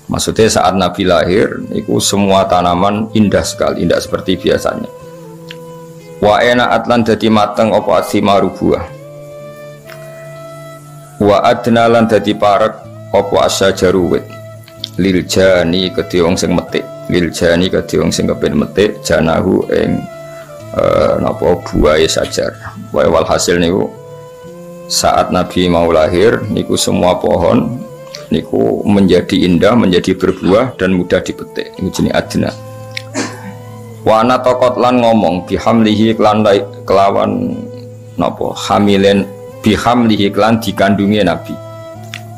Maksudnya saat Nabi lahir, itu semua tanaman indah sekali, indah seperti biasanya. Wa ena'at lan dadi mateng apa athimaru buah. Wa adna lan dadi parek apa asyajaru wit. Lil jani kedhe wong sing metik, lil jani kedhe wong sing kepen metik janahu ing napa buahe sajar. Wal hasil niku saat Nabi mau lahir niku semua pohon niku menjadi indah, menjadi berbuah dan mudah dipetik. Ini jenis adna. Wana tokot lan ngomong bihamlihi kelawan napa hamilen bihamlihi klan dikandungi Nabi.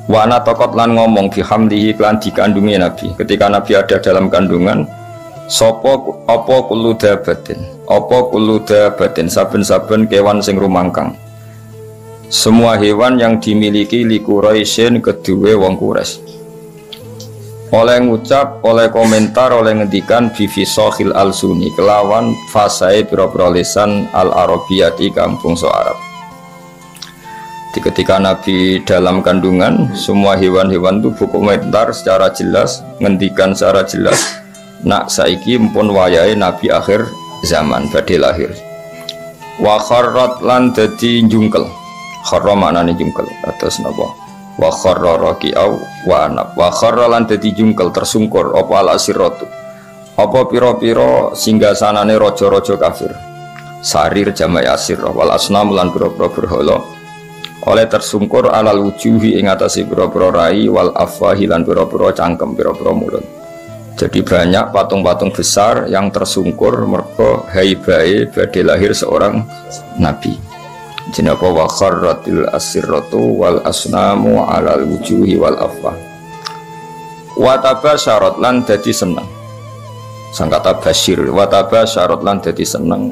Wana tokot lan ngomong bihamlihi klan dikandungi Nabi. Ketika Nabi ada dalam kandungan, sopo opo kuluda batin saben-saben kewan sing rumangkang. Semua hewan yang dimiliki li Quraisyin kedue wong Quraisy. Oleh ngucap, oleh komentar, oleh ngendikan bifisohil al-suni kelawan fasai pira-pira lisan al-arabiyati kampung so Arab. Ketika Nabi dalam kandungan, semua hewan-hewan itu berkomentar secara jelas, ngendikan secara jelas, nak saiki mpun wayahe Nabi akhir zaman badhe lahir. Wa kharrat lan dadi njungkel. Kharra maknane jungkel atas napa wa kharra raqi'au wa anab wa kharra lan dadi jungkel tersungkur apa al asiratu apa pira-pira singgasanane raja-raja kafir sarir jamak asir wal asnam lan pira-pira berhala oleh tersungkur alal wujuhi ing atase pira-pira rai wal afwahi lan pira-pira cangkem pira-pira mulut. Jadi banyak patung-patung besar yang tersungkur mergo haibae badhe lahir seorang nabi. Jenapa wa kharratil asirratu wal asnamu alal wujuhi wal afwa. Wa tabasyarat lan dadi seneng. Sangkata basyir wa tabasyarat lan dadi seneng.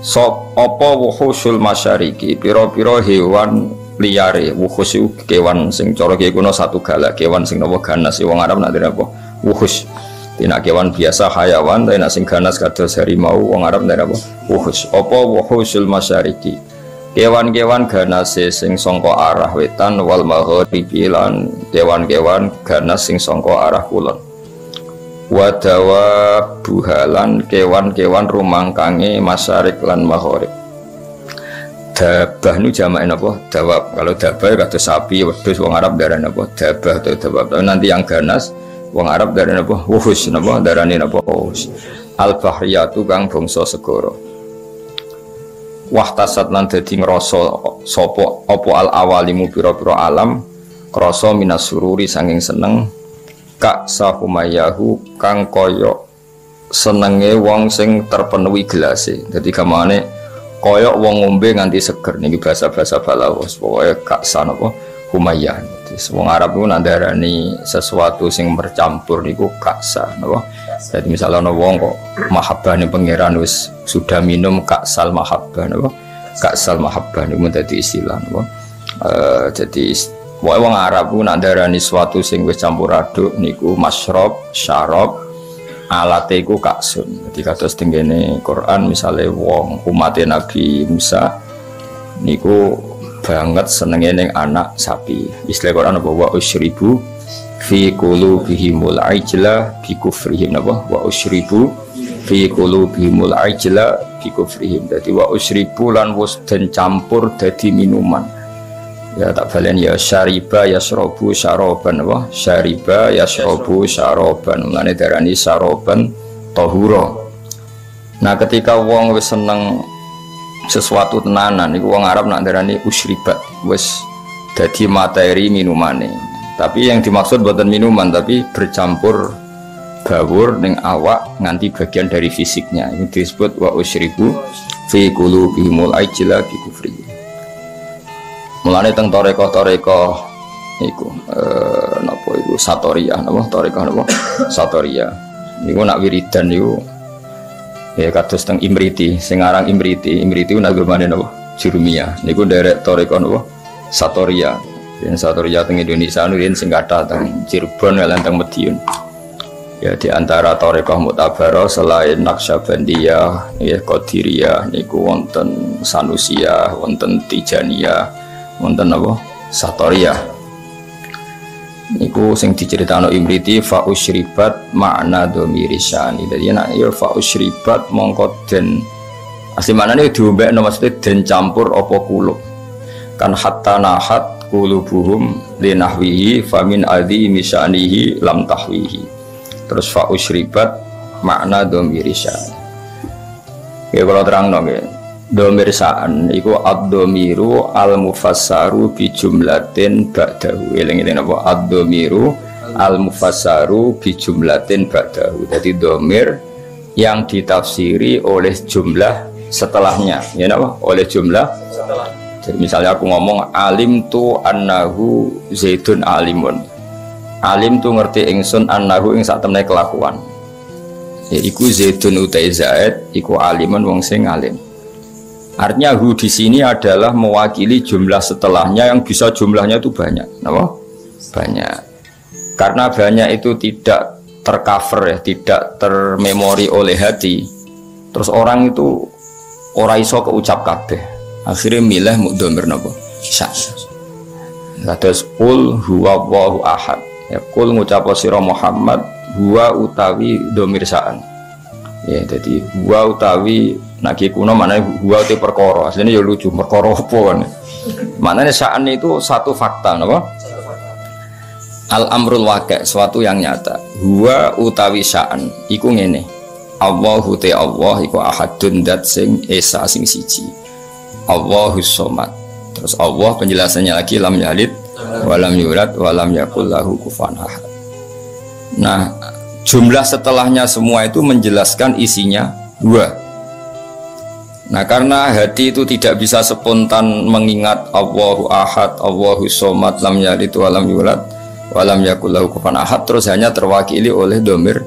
Sop apa wuhusul masyariki pira-pira hewan liyare wuhus iku kewan sing cara kiye kuna satu galak kewan sing napa ganas wong Arab nak dene apa wuhus. Tina kewan biasa hayawan tapi nak sing ganas kados harimau wong Arab dene apa wuhus. Apa wuhusul masyariki kewan-kewan ganase sing sangka arah wetan wal maghribi lan kewan-kewan ganas sing sangka arah kulon. Wadawa buhalan kewan-kewan rumangkange masyarik lan maghrib. Dabah nu jamak napa? Dawab. Kalau dabah kados sapi, wedhus wong Arab darane napa? Dabah atau dawab. Nanti yang ganas wong Arab darane napa? Wuhus napa? Darane napa? Wuhus. Al-bahriyatu kang bangsa segara. Wahtasat lan dadi ngrasa sapa apa al awalimu pira-pira alam krasa minas sururi sanging seneng kak sahumayahu kang kaya senenge wong sing terpenuhi gelase. Dadi gamane kaya wong ngombe nganti seger niki bahasa-bahasa balaghah pokoke kak sanapa humayah. Wong Arab ku nandarani sesuatu sing bercampur niku kaksa napa. Jadi misalnya ana wong kok mahabbah ning pangeran wis sudah minum kaksal mahabbah napa. Kaksal mahabbah niku dadi istilah napa. Jadi wong Arab ku nandarani sesuatu sing wis campur aduk niku masyrab, syarab, alate iku kaksun. Jadi kados tengene Quran misale wong umat Nabi Musa niku banget senenge ning anak sapi. Istilah Quran apa wa usyribu fi qulubihimul ajla bi kufrihim napa wa usyribu fi qulubihimul ajla bi kufrihim. Dadi wa usyribu lan wis den campur dadi minuman. Ya tak balen ya syariba yasrabu syaraban wa syariba yasrabu syaraban. Mulane darani syaraban tahura. Nah ketika wong wis seneng sesuatu tenanan iku wong Arab nak darani usyribat wis dadi materi minumane. Tapi yang dimaksud bukan minuman tapi bercampur gawur ning awak nganti bagian dari fisiknya. Ini disebut wa usyribu fi qulubihimul ajla bi kufri. Mulane teng toreko-toreko niku napa iku satoriyah napa toreko napa satoriyah. Niku nak wiridan niku ya kados teng Imriti, sing aran Imriti nak gumane napa? Jurumiyah. Niku derek toreko napa? Satoria. Yen Satoria teng Indonesia nurin sing kathah teng Cirebon lan teng Madiun. Ya di antara toreko Mu'tabarah selain Naqsyabandiyah, ya Qadiriyah niku wonten Sanusiyah, wonten Tijaniyah, wonten napa? Satoriyah. Niku sing diceritakno Imriti fa usyribat ma'na dhamiri syani. Dadi nek ya fa usyribat mongko den asli maknane diombekno maksudnya den campur apa kulub. Kan hatta nahat qulubuhum linahwihi famin adhi misyanihi lam tahwihi. Terus fa usyribat makna dhamiri syani. Ya kalau terangno nggih. Dhamir sa'an iku ad-dhamiru al-mufassaru bi jumlatin ba'dahu. Eling-eling apa ad-dhamiru al-mufassaru bi jumlatin ba'dahu. Jadi dhamir yang ditafsiri oleh jumlah setelahnya. Ya napa? Oleh jumlah setelah. Jadi misalnya aku ngomong alim tu annahu zaidun alimun. Alim tu ngerti ingsun annahu ing sak temene kelakuan. Ya iku zaidun utai zaid iku alimun wong sing alim. Artinya hu di sini adalah mewakili jumlah setelahnya yang bisa jumlahnya itu banyak, kenapa? Banyak. Karena banyak itu tidak tercover ya, tidak termemori oleh hati. Terus orang itu ora iso keucap kabeh. Akhirnya milih mudhamir napa? Sya. Terus qul huwa Allahu ahad. Ya qul ngucap sira Muhammad huwa utawi dhamir sa'an. Ya jadi huwa utawi naki kuno mana huwa itu perkara aslinya ya lucu perkara apa kan maknanya sya'an itu satu fakta apa al amrul waqi' suatu yang nyata huwa utawi sya'an iku ngene Allahu te Allah iku ahadun dat sing esa sing siji Allahus somad. Terus Allah penjelasannya lagi lam yalid walam yulad walam yakul lahu kufuwan ahad. Nah jumlah setelahnya semua itu menjelaskan isinya dua. Nah karena hati itu tidak bisa spontan mengingat Allahu ahad, Allahu somad, lam yalid walam yulad walam yakul lahu kufuwan ahad, terus hanya terwakili oleh dhamir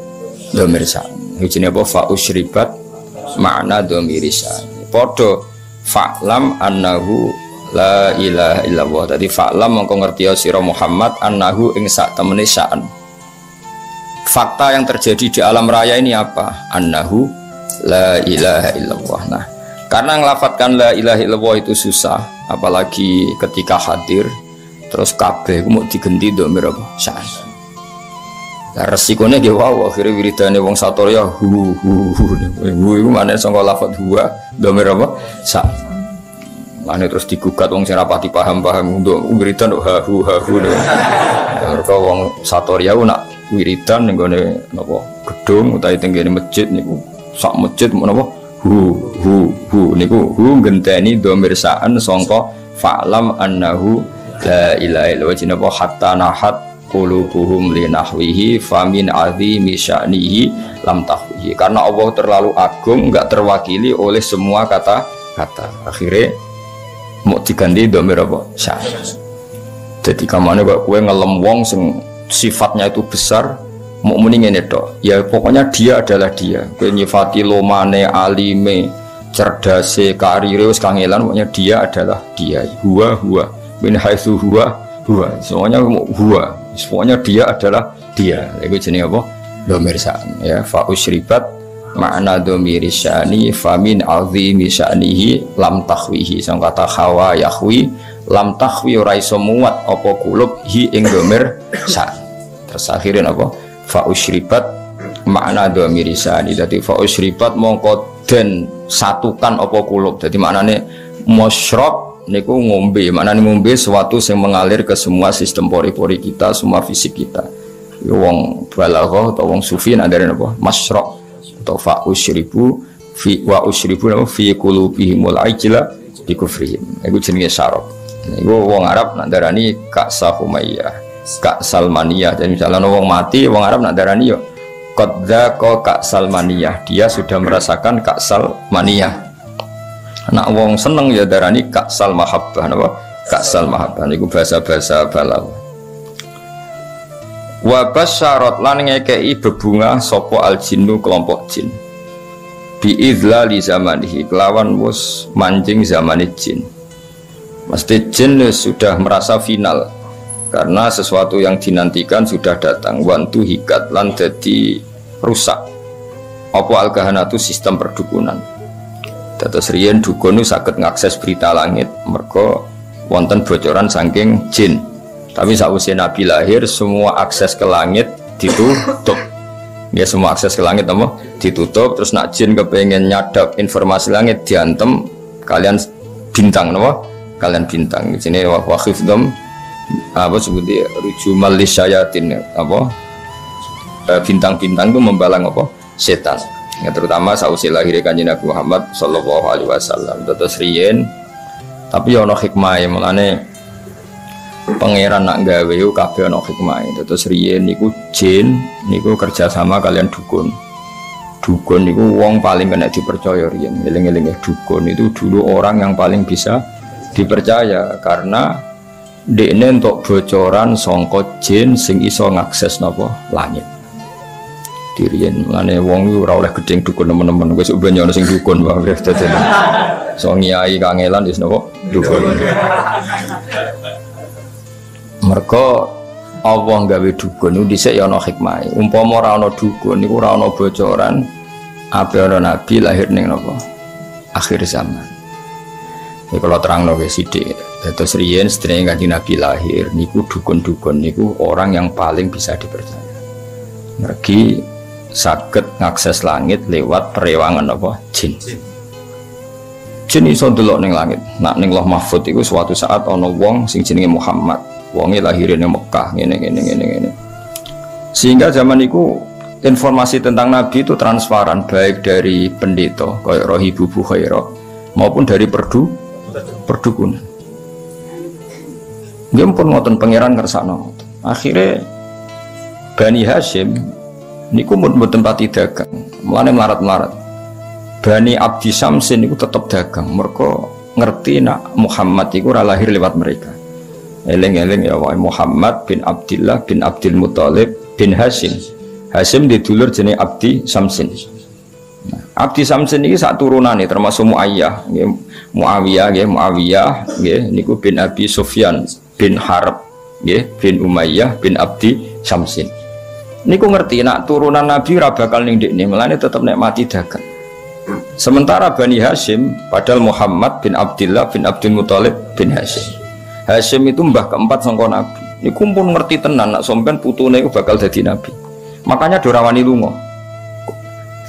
sa'an. Ini apa? Fa usyribat makna dhamiri sa'an. Podo fa'lam annahu la ilaha illallah. Tadi fa'lam mongko ngerti sira Muhammad annahu ing sak temene sa'an. Fakta yang terjadi di alam raya ini apa? Annahu la ilaha illallah. Nah karena ngelafatkan la ilaha illallah itu susah, apalagi ketika hadir terus kabeh mau digenti dhamir apa? Sa'an. Lah resikonya ge wae akhire wiridane wong satorya hu iku maneh saka lafat huwa dhamir apa? Sa'an. Mane terus digugat wong sing rapati paham-paham untuk wiridan ha hu. Mergo wong satorya nak wiridan ning gone napa gedung utawa teng ngene masjid niku sak masjid menapa hu niku hu genteni dhamir sa'an sangka fa'lam annahu la ilaha illallah jinapa hatta nahat qulubuhum linahwihi famin azimi sya'nihi lam tahwihi. Karena Allah terlalu agung enggak terwakili oleh semua kata-kata. Akhirnya mau diganti dhamir apa? Sa'an. Jadi kamane kok kowe ngelem wong sing sifatnya itu besar mau muni ngene tok. Ya pokoknya dia adalah dia. Kowe nyifati lomane, alime, cerdase, karire wis kangelan, pokoknya dia adalah dia. Huwa min haitsu huwa. Semuanya huwa. Pokoknya dia adalah dia. Iku jenenge apa? Dhamir sa'an ya. Fa usyribat makna dhamiri sya'ni famin azimi sya'nihi lam tahwihi. Sang kata khawa yahwi lam tahwi ora iso muat apa kulub hi ing dhamir sa'an. Terus akhirnya apa? Fa usyribat makna dhamiri sya'ni. Dadi fa usyribat mongko den satukan apa kulub. Dadi maknane musyrab niku ngombe, maknane ngombe sesuatu yang mengalir ke semua sistem pori-pori kita, semua fisik kita. Wong balaghah atau wong sufi ndare napa? Masyrab atau fa usyribu fi wa usyribu fi qulubihimul ajla bi kufrihim. Iku jenenge syarab. Iku wong Arab nak darani Ka'sa Humayyah, Ka'sal Maniyah. Jadi misalnya wong mati, wong Arab nak darani yo qadza Ka'sal Maniyah. Dia sudah merasakan Ka'sal Maniyah. Nak wong seneng ya darani Ka'sal Mahabbah napa? Ka'sal Mahabbah niku bahasa-bahasa balaghah. Wa basyarat lan ngekei bebunga sapa al-jinnu kelompok jin. Bi idzlali zamanihi kelawan wis manjing zamane jin. Mesti jin sudah merasa final karena sesuatu yang dinantikan sudah datang. Wantu hikat lan jadi rusak apa al-kahanatu sistem perdukunan. Dados riyen dukun saged ngakses berita langit mergo wonten bocoran saking jin. Tapi sausé Nabi lahir semua akses ke langit ditutup. Ya semua akses ke langit apa? Ditutup. Terus nak jin kepengen nyadap informasi langit diantem kalian bintang apa? Kalian bintang. Di sini waqifdom apa sebutnya rujumal lisyayatin apa? Bintang-bintang itu membalang apa? Setan. Ya, terutama sausé lahir Kanjeng Nabi Muhammad sallallahu alaihi wasallam. Terus riyen tapi ono hikmah mulane pangeran nak gawe yo kabeh ana hikmahe. Terus riyen niku jin niku kerja sama kalian dukun. Dukun niku wong paling kena dipercaya riyen. Eling-eling dukun itu dulu orang yang paling bisa dipercaya karena dekne entuk bocoran sangka jin sing iso ngakses napa langit. Diriyen lane wong ora oleh gedeng dukun teman-teman wis ben ono sing dukun wae dadi. So nyai kangelan wis napa dukun. Mergo Allah gawe dukun niku dhisik ya ana hikmahe. Umpama ora ana dukun niku ora ana bocoran ape ana nabi lahir ning napa? Akhir zaman. Iki kalau terangno wis sithik. Dados riyen sedherenge Kanjeng Nabi lahir niku dukun-dukun niku orang yang paling bisa dipercaya. Mergi saged ngakses langit lewat perewangan apa? Jin. Jin iso ndelok ning langit. Nak ning Lauh Mahfuz iku suatu saat ana wong sing jenenge Muhammad. Wonge lahirin di Mekah ngene. Sehingga zaman itu informasi tentang Nabi itu transparan baik dari pendeta kayak Rohibu Bukhairah maupun dari perdukunan. Dia pun ngoten pangeran kersakno. Akhirnya Bani Hashim niku mboten pati dagang, mulane melarat-melarat. Bani Abdi Syamsin niku tetap dagang, mergo ngerti nak Muhammad iku ora lahir lewat mereka. Eling-eling ya wae Muhammad bin Abdullah bin Abdul Muthalib bin Hashim. Hashim didulur jenenge Abdi Samsin. Nah, Abdi Samsin iki sak turunane termasuk Muayyah, nggih Muawiyah nggih niku bin Abi Sufyan bin Harb nggih bin Umayyah bin Abdi Samsin. Niku ngerti nak turunan Nabi ora bakal ning ndekne, melane tetep nek mati dagang. Sementara Bani Hashim padahal Muhammad bin Abdullah bin Abdul Muthalib bin Hashim. Hashim itu mbah keempat sangka Nabi. Niku pun ngerti tenan nak sampean putune iku bakal dadi nabi. Makanya dorawani lunga.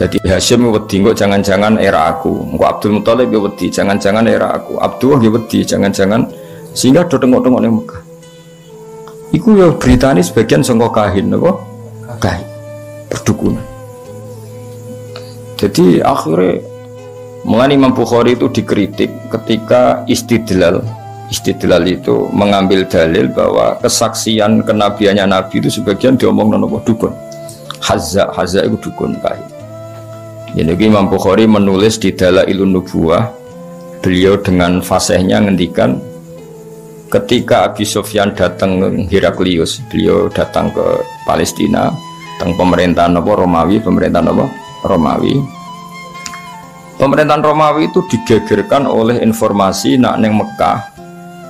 Jadi Hashim wedi kok jangan-jangan era aku. Engko Abdul Muthalib yo wedi jangan-jangan era aku. Abdullah yo wedi jangan-jangan sehingga do tengok-tengok ning Mekah. Iku yo beritane sebagian sangka kahin napa? Kahin. Perdukunan. Jadi akhirnya mengenai Imam Bukhari itu dikritik ketika istidlal itu mengambil dalil bahwa kesaksian kenabiannya Nabi itu sebagian diomong nopo dukun. Hazza itu dukun kahin. Jadi Imam Bukhari menulis di Dalailun Nubuwah, beliau dengan fasihnya ngendikan ketika Abi Sufyan datang ke Heraklius, beliau datang ke Palestina, tentang pemerintahan Romawi, Pemerintahan Romawi itu digegerkan oleh informasi nak neng Mekah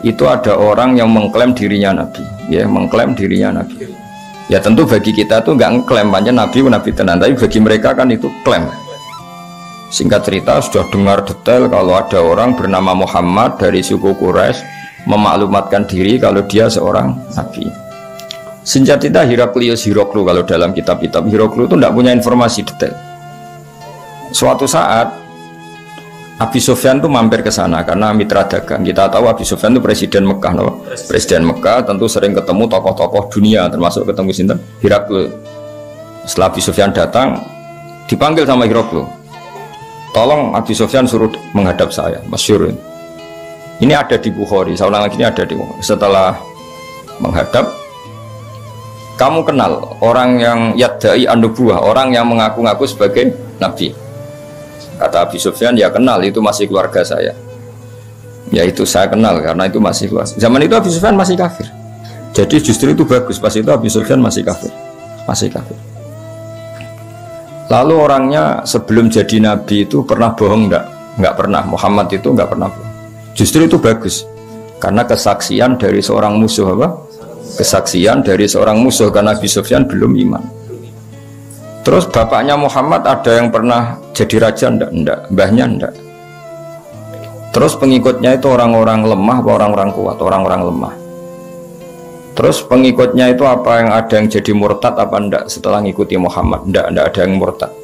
itu ada orang yang mengklaim dirinya Nabi, ya mengklaim dirinya Nabi. Ya tentu bagi kita tuh nggak ngeklaim panjang Nabi tenan, tapi bagi mereka kan itu klaim. Singkat cerita sudah dengar detail kalau ada orang bernama Muhammad dari suku Quraisy memaklumatkan diri kalau dia seorang Nabi. Singkat cerita Heraklius kalau dalam kitab-kitab Heraklius itu tidak punya informasi detail. Suatu saat Abi Sufyan itu mampir ke sana karena mitra dagang. Kita tahu Abi Sufyan itu presiden Mekah, no? Presiden Mekah tentu sering ketemu tokoh-tokoh dunia, termasuk ketemu sinten Heraklius. Setelah Abi Sufyan datang, dipanggil sama Heraklius. Tolong Abi Sufyan suruh menghadap saya, masyhur. Ini ada di Bukhari. Saya ulang lagi, ini ada di Bukhari. Setelah menghadap, kamu kenal orang yang yadda'i an-nubuwah, orang yang mengaku-ngaku sebagai nabi? Kata Abi Sufyan, ya kenal, itu masih keluarga saya. Ya itu saya kenal karena itu masih keluarga. Zaman itu Abi Sufyan masih kafir. Jadi justru itu bagus, pas itu Abi Sufyan masih kafir. Lalu orangnya sebelum jadi nabi itu pernah bohong enggak? Enggak pernah. Muhammad itu enggak pernah bohong. Justru itu bagus. Karena kesaksian dari seorang musuh apa? Kesaksian dari seorang musuh karena Abi Sufyan belum iman. Terus bapaknya Muhammad ada yang pernah jadi raja enggak? Mbahnya enggak. Terus pengikutnya itu orang-orang lemah atau orang-orang kuat? Orang-orang lemah. Terus pengikutnya itu apa, yang ada yang jadi murtad apa enggak setelah ngikuti Muhammad? Enggak ada yang murtad.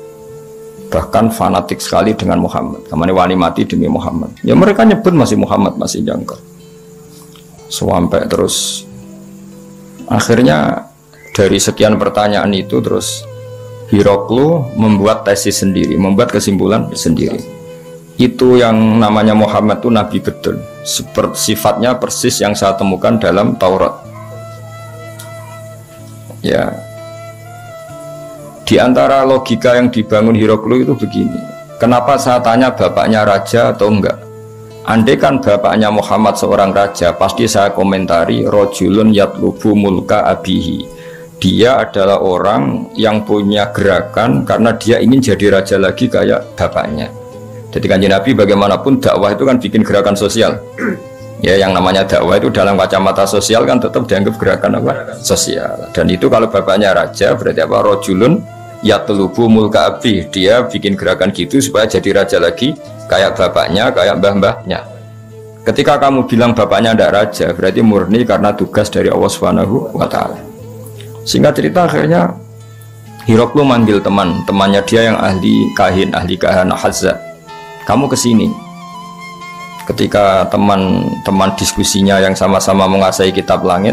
Bahkan fanatik sekali dengan Muhammad. Kamane wani mati demi Muhammad. Ya mereka nyebut masih Muhammad, masih jangkar. Sampai terus akhirnya dari sekian pertanyaan itu terus Hiroklu membuat tesis sendiri, membuat kesimpulan sendiri. Itu yang namanya Muhammad itu nabi betul. Sifatnya persis yang saya temukan dalam Taurat. Ya, di antara logika yang dibangun Hiroklu itu begini. Kenapa saya tanya bapaknya raja atau enggak? Andai kan bapaknya Muhammad seorang raja, pasti saya komentari rojulun yatlubu mulka abihi. Dia adalah orang yang punya gerakan karena dia ingin jadi raja lagi kayak bapaknya. Jadi Kanjeng Nabi bagaimanapun dakwah itu kan bikin gerakan sosial. Ya, yang namanya dakwah itu dalam kacamata sosial kan tetap dianggap gerakan apa? Sosial. Dan itu kalau bapaknya raja berarti apa? Rojulun yatlubu mulka abi. Dia bikin gerakan gitu supaya jadi raja lagi kayak bapaknya, kayak mbah-mbahnya. Ketika kamu bilang bapaknya tidak raja, berarti murni karena tugas dari Allah Subhanahu wa Ta'ala. Singkat cerita akhirnya Hiroklu manggil temannya dia yang ahli kahin, ahli kahana Hazza. Kamu kesini. Ketika teman-teman diskusinya yang sama-sama menguasai kitab langit,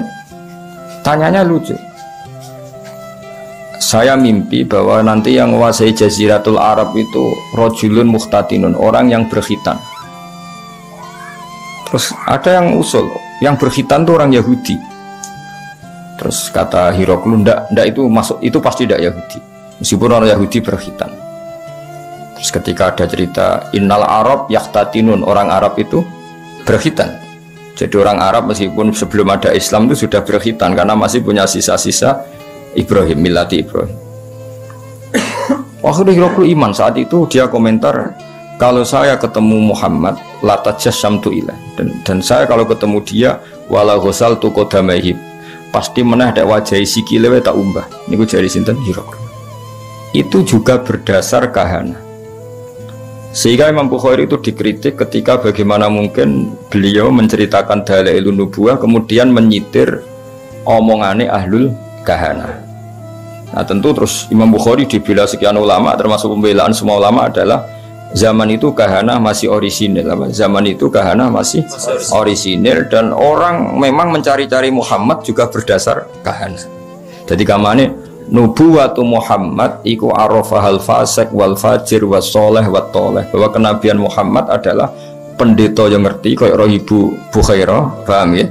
tanyanya lucu. Saya mimpi bahwa nanti yang menguasai Jaziratul Arab itu rojulun muhtatinun, orang yang berkhitan. Terus ada yang usul, yang berkhitan itu orang Yahudi. Terus kata Hiroklu, ndak itu masuk, itu pasti tidak Yahudi. Meskipun orang Yahudi berkhitan. Terus ketika ada cerita innal Arab yahtatinun, orang Arab itu berkhitan. Jadi orang Arab meskipun sebelum ada Islam itu sudah berkhitan karena masih punya sisa-sisa Ibrahim, millati Ibrahim. Akhirnya Hiroklu iman. Saat itu dia komentar, kalau saya ketemu Muhammad latajassamtu ilah, dan saya kalau ketemu dia wala ghasaltu qadamaihi, pasti menah dak wajahi sikile tak umbah. Niku jari sinten Hiroklu. Itu juga berdasar kahana. Sehingga Imam Bukhari itu dikritik ketika bagaimana mungkin beliau menceritakan dalailun nubuwah kemudian menyitir omongane ahlul kahana. Nah tentu terus Imam Bukhari dibela sekian ulama, termasuk pembelaan semua ulama adalah zaman itu kahana masih orisinil. Zaman itu kahana masih orisinil dan orang memang mencari-cari Muhammad juga berdasar kahana. Jadi kamane nubuwatu Muhammad iku arafahal fasik wal fajir was soleh wat toleh, bahwa kenabian Muhammad adalah pendeta yang ngerti kayak Rohibu Bukhairah, paham ya?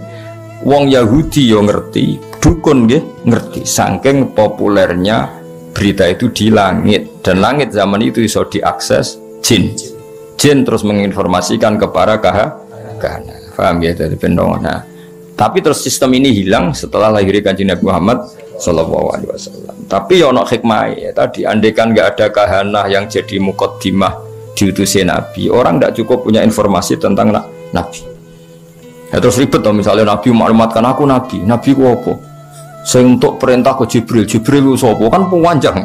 Wong Yahudi yang ngerti, dukun ngerti, saking populernya berita itu di langit, dan langit zaman itu bisa diakses jin terus menginformasikan kepada kahana, paham ya? Dari pendongan. Nah, tapi terus sistem ini hilang setelah lahirnya Kanjeng Nabi Muhammad Sallallahu Alaihi Wasallam. Tapi ya ono hikmah ya tadi, andaikan nggak ada kahanah yang jadi muqaddimah diutusi Nabi, orang tidak cukup punya informasi tentang Nabi. Ya terus ribet toh, misalnya Nabi maklumatkan aku Nabi ku apa? Saya untuk perintah ke Jibril ku sapa? Kan panjang.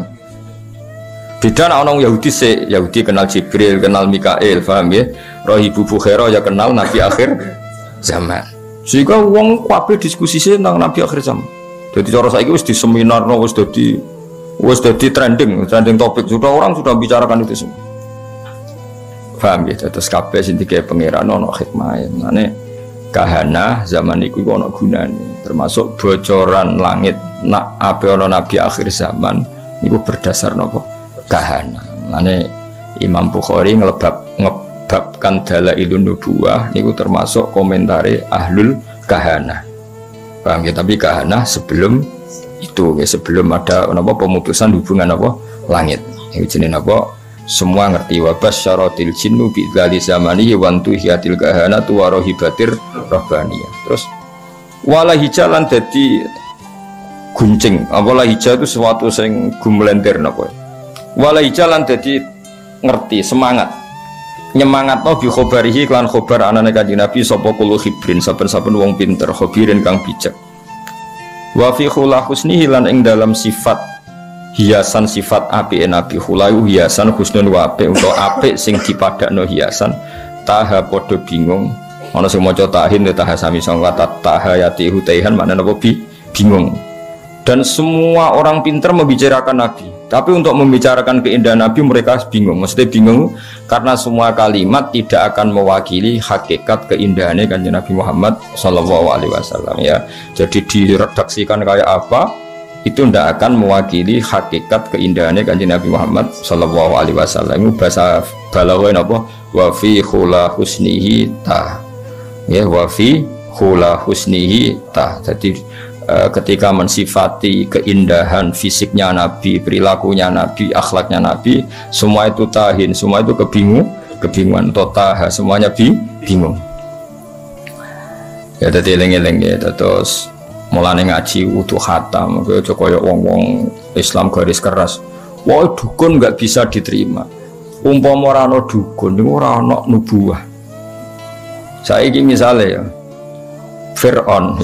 Beda nak orang Yahudi kenal Jibril, kenal Mikail, paham ya? Rohibu Bukhairah ya kenal Nabi akhir zaman. Sehingga wong kabeh diskusi tentang Nabi akhir zaman. Jadi cara saiki wis di seminar, wis dadi trending topik, orang sudah bicarakan itu semua. Paham ya? Terus kabeh sing dikae pangeran ono hikmah. Mane kahana zaman iku ono gunane, termasuk bocoran langit nak ape ono nabi akhir zaman niku berdasar napa? Kahana. Mane Imam Bukhari ngebabkan dalailun nubuwah niku termasuk komentari ahlul kahana. Paham ya? Tapi kahana sebelum itu ya, sebelum ada apa pemutusan hubungan apa langit. Ini jenenge apa? Semua ngerti wa basyaratil jinnu bi dzali zamanihi wa antuhiyatil kahanatu wa rahibatir rabbaniyah. Terus wala hijalan dadi guncing. Wala hija itu sesuatu sing gumlenter napa. Wala hijalan dadi ngerti, semangat. Nyemangatno bi khobarihi klan khobar anane Kanjeng Nabi sapa kulo khibrin, saben-saben wong pinter, khobirin kang bijak. Wa fi khula husnihi lan ing dalam sifat hiasan sifat apike Nabi, khulayu hiasan husnul wa apik utawa apik sing dipadakno hiasan. Taha padha bingung, ana sing maca tahin taha sami sangka taha yati hutaihan maknane apa bingung. Dan semua orang pintar membicarakan Nabi, tapi untuk membicarakan keindahan Nabi mereka bingung. Mesti bingung karena semua kalimat tidak akan mewakili hakikat keindahannya Kanjeng Nabi Muhammad Sallallahu Alaihi Wasallam ya. Jadi diredaksikan kayak apa itu tidak akan mewakili hakikat keindahannya Kanjeng Nabi Muhammad Sallallahu Alaihi Wasallam. Itu bahasa balaghah apa? Wa fi khula husnihi ta. Ya, wa fi khula husnihi ta. Jadi ketika mensifati keindahan fisiknya Nabi, perilakunya Nabi, akhlaknya Nabi, semua itu tahin, semua itu kebingungan, totaha, semuanya bingung. Ya tadi eling-eling ya, terus mulane ngaji utuh khatam, kowe koyo wong-wong Islam garis keras. Wah, dukun nggak bisa diterima. Umpama ora ana dukun, niku ora ana nubuwah. Saiki misale ya Fir'aun.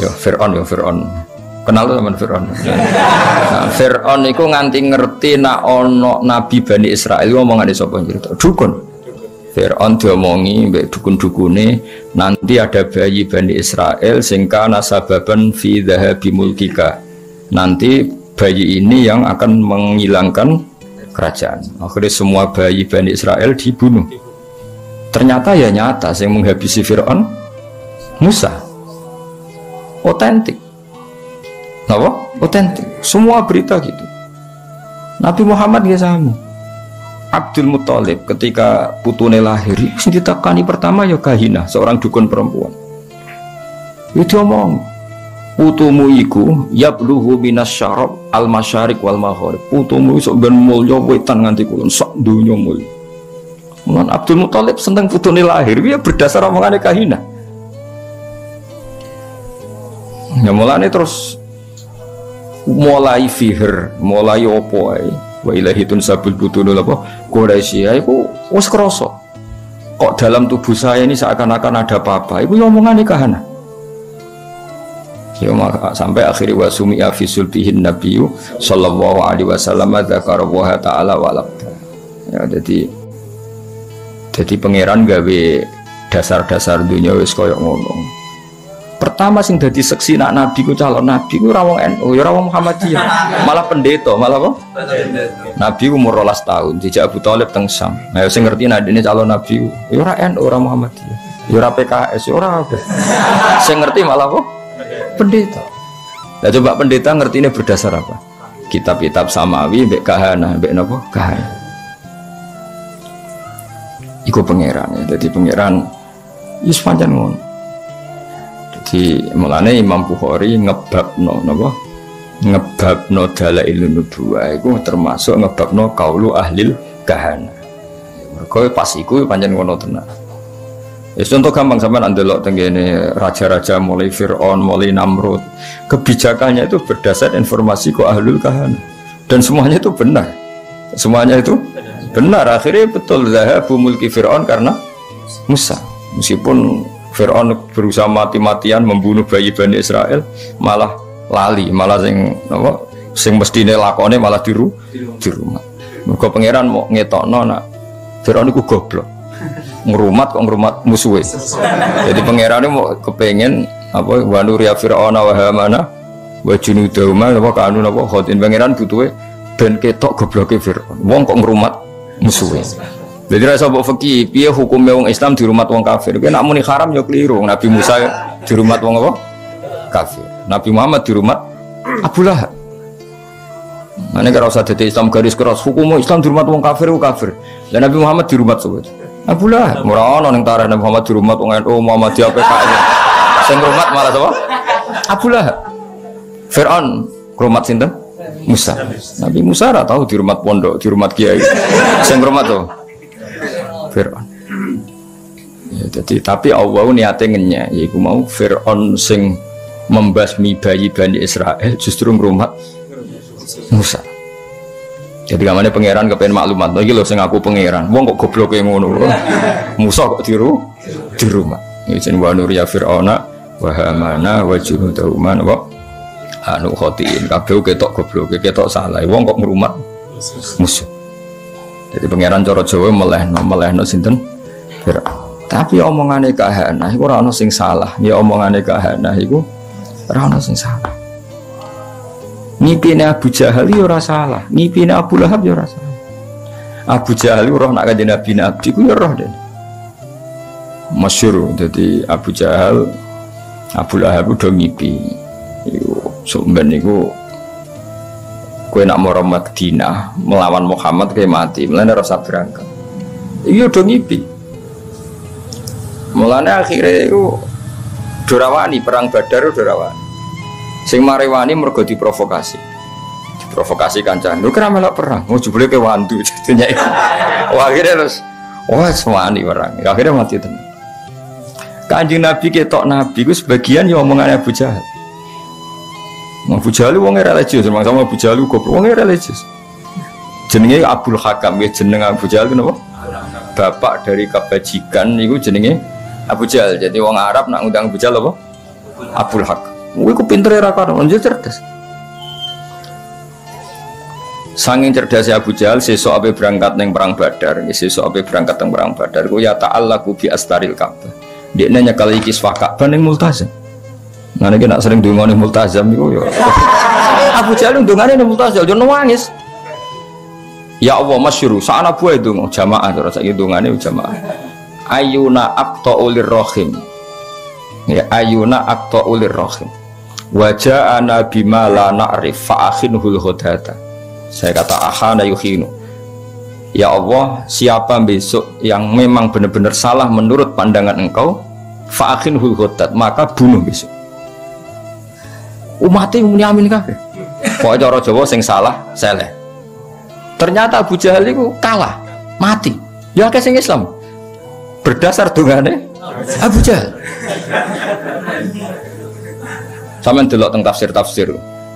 Kenal tuh teman Fir'aun. Nah, Fir'aun itu nganti ngerti nak ono Nabi Bani Israel ngomongane sapa cerita. Dukun. Fir'aun diomongi mbek dukun-dukune nanti ada bayi Bani Israel sing kana sababan fi dhahabi mulkika. Nanti bayi ini yang akan menghilangkan kerajaan. Akhirnya semua bayi Bani Israel dibunuh. Ternyata ya nyata sing menghabisi Fir'aun Musa. Otentik. Apa? Otentik. Semua berita gitu. Nabi Muhammad ya sama. Abdul Muthalib ketika putune lahir, sing ditakani pertama ya Kahina, seorang dukun perempuan. Itu omong, putumu iku yabluhu minas syarab al masyariq wal maghrib. Putumu iso ben mulya wetan nganti kulon sak donya mulya. Mulane Abdul Muthalib seneng putune lahir, ya berdasar omongane Kahina. Ya mulane terus mulai fihir, mulai opo ae. Wa ilahi tunsabul butunul apa? Quraisy iku wis krasa. Kok dalam tubuh saya ini seakan-akan ada apa-apa. Iku omongane Kahana. Ya maka sampai akhir wa sumi'a fi sulbihin nabiyyu sallallahu alaihi wasallam dzakara wa ta'ala walab. Ya jadi pangeran gawe dasar-dasar dunia wis koyo ngono. Pertama sing dadi seksi nak nabi ku calon nabi ku ora wong NU, ya ora wong Muhammadiyah, malah pendeta, malah apa? Nabi umur 12 tahun, dijak Abu Thalib teng Syam. Nah, sing ngerti nadine calon nabi ku, ya ora NU, ora Muhammadiyah, ya ora PKS, ya ora apa. Sing ngerti malah apa? Pendeta. Nah, coba pendeta ngertine berdasar apa? Kitab-kitab samawi mbek kahana, mbek napa? Kahana. Iku pangeran ya, dadi pangeran wis pancen ngono. Di mulane Imam Bukhari ngebabno dalailun nubuwah iku termasuk ngebabno kaulu ahlil kahana. Mergo pas iku pancen ngono tenan. Ya contoh gampang sampean ndelok tengene raja-raja mulai Fir'aun, mulai Namrud, kebijakannya itu berdasar informasi kok ahlul kahana. Dan semuanya itu benar. Semuanya itu benar. Akhirnya betul zahabu mulki Fir'aun karena Musa. Meskipun Fir'aun berusaha mati-matian membunuh bayi Bani Israel, malah lali, malah sing mestine lakone malah di rumah. Mergo pangeran mau ngetokno nak Fir'aun iku goblok. Ngrumat kok ngrumat musuhe. Jadi pangerane mau kepengen apa wa nuriya Fir'auna wa hamana wa junudahuma apa kanu apa khotin pangeran butuhe ben ketok gobloke Fir'aun. Wong kok ngrumat musuhe. Jadi rasa mbok fikih piye hukume wong Islam di rumah wong kafir. Kuwi nek muni haram ya keliru. Nabi Musa di rumah wong apa? Kafir. Nabi Muhammad di rumah Abu Lahab. Nah, nek ora usah dadi Islam garis keras, hukum Islam di rumah wong kafir ku kafir. Lah Nabi Muhammad di rumah sapa? Abu Lahab. Ora ono ning tarikh Nabi Muhammad di rumah wong NU Muhammadiyah PKS. Sing rumah malah sapa? Abu Lahab. Fir'aun rumah sinten? Musa. Nabi Musa ora tahu di rumah pondok, di rumah kiai. Sing rumah to Fir'aun. Ya, jadi tapi Allah niatnya ngenyek, yaitu mau Fir'aun sing membasmi bayi Bani Israel justru ngrumat Musa. Jadi kamane pangeran kepengen maklumat, lagi lho sing aku pangeran. Wong kok gobloke ngono. Musa kok di rumah. Izin wa nuriya Fir'auna wa hamana wa junudahuma wa anu khotiin. Kabeh ketok gobloke, ketok salah. Wong kok ngrumat musuh. Jadi pangeran cara Jawa melehno sinten Fir'aun. Tapi omongane kahana iku ora ana sing salah. Ya omongane kahana iku ora ana sing salah. Ngipine Abu Jahal yo ora salah, ngipine Abu Lahab yo ora salah. Abu Jahal roh nak kanjeng Nabi ku yo roh den. Masyhur dadi Abu Jahal Abu Lahab udah ngipi. Iku sumben niku kowe nak mara Madinah melawan Muhammad kowe mati, mulane ora usah berangkat. Iki udah ngipi. Mulane akhire iku dorawani perang Badar dorawani. Sing marewani mergo diprovokasi. Diprovokasi kancane. Lho kira melok perang. Oh jebule ke wandu jadinya. Wah akhirnya terus semani perang. Akhirnya mati tenan. Kanjeng Nabi ketok Nabi ku sebagian ya omongane Abu Jahal. Abu Jahal wong religius, sama Abu Jahal goblok wong religius. Jenenge Abdul Hakam, ya jeneng Abu Jahal napa? Bapak dari kebajikan niku jenenge Abu Jahal. Jadi wong Arab nak ngundang Abu Jahal apa? Abdul Hakam. Kuwi ku pintere ra karo, njuk cerdas. Sanging cerdasnya Abu Jahal sesuk ape berangkat ning perang Badar, sesuk ape berangkat ning perang Badar ku ya ta'allaqu bi astaril Ka'bah. Dekne nyekal iki kiswah Ka'bah ning Multazam. Ngene iki nak sering ndongane Multazam niku ya. Abu Jahal ndongane ning Multazam yo nangis. Ya Allah masyhur, sak ana buah ndonga jamaah terus saiki ndongane jamaah. Ayuna aqta'ulir rahim. Ya ayuna aqta'ulir rahim. Waja'ana bima la na'rif fa'akhinhul hudata. Saya kata ahana yukhinu. Ya Allah, siapa besok yang memang benar-benar salah menurut pandangan engkau, fa'akhinhul hudat, maka bunuh besok. Umatnya muni amin kabeh. Kok cara Jawa sing salah seleh. Ternyata Abu Jahal itu kalah, mati. Ya akeh sing Islam. Berdasar dungane Abu Jahal. Sampeyan delok teng tafsir-tafsir.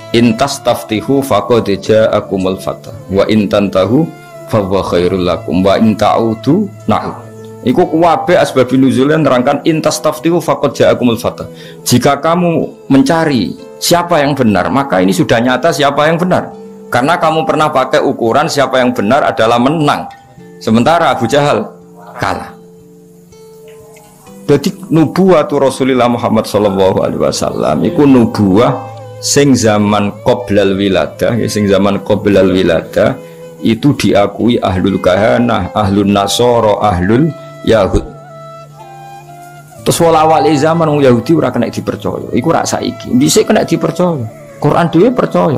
Intas taftihu faqad ja'akumul fatah wa in tantahu fa huwa khairul lakum wa in ta'udu na'ud. Iku kuwabe asbabun nuzulnya nerangkan intas taftihu faqad ja'akumul fatah. Jika kamu mencari siapa yang benar, maka ini sudah nyata siapa yang benar. Karena kamu pernah pakai ukuran siapa yang benar adalah menang. Sementara Abu Jahal kalah. Jadi nubuwatu Rasulullah Muhammad sallallahu alaihi wasallam iku nubuwah sing zaman qoblal wiladah, sing zaman qoblal wiladah itu diakui ahlul kahanah, ahlul nasoro, ahlul yahud. Terus wala-wali zaman wong Yahudi ora kena dipercaya. Iku rak saiki. Dhisik kena dipercaya. Quran dhewe percaya.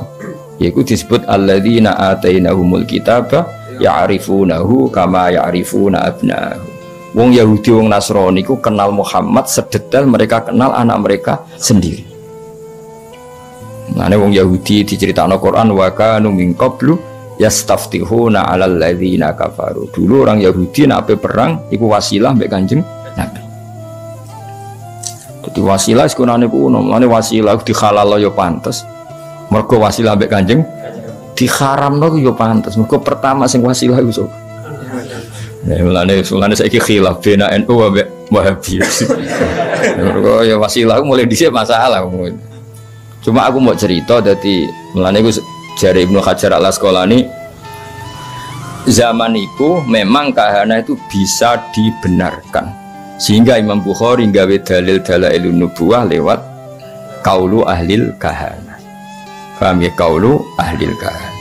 Yaiku disebut alladzina atainahumul kitaba ya'rifunahu kama ya'rifuna abna'ahum. Wong Yahudi wong Nasrani ku kenal Muhammad sedetail mereka kenal anak mereka sendiri. Mane wong Yahudi diceritakno Quran wa kanu min qablu yastaftihuna 'alal ladzina kafaru. Dulu orang Yahudi nek ape perang iku wasilah mbek Kanjeng Nabi. Dadi wasilah sekunane kuno, mane wasilah dihalal ya pantes. Mergo wasilah mbek Kanjeng diharamno ya pantes. Mergo pertama sing wasilah iku sapa? Ya mulane saiki khilaf bena NU ambek Wahabiyah. Mergo ya wasilah mulai dhisik masalah. Cuma aku mau cerita dadi mulane iku jare Ibnu Hajar Al-Asqalani zaman itu memang kahana itu bisa dibenarkan. Sehingga Imam Bukhari gawe dalil dalailun nubuwah lewat qaulu ahlil kahana. Paham ya qaulu ahlil kahana.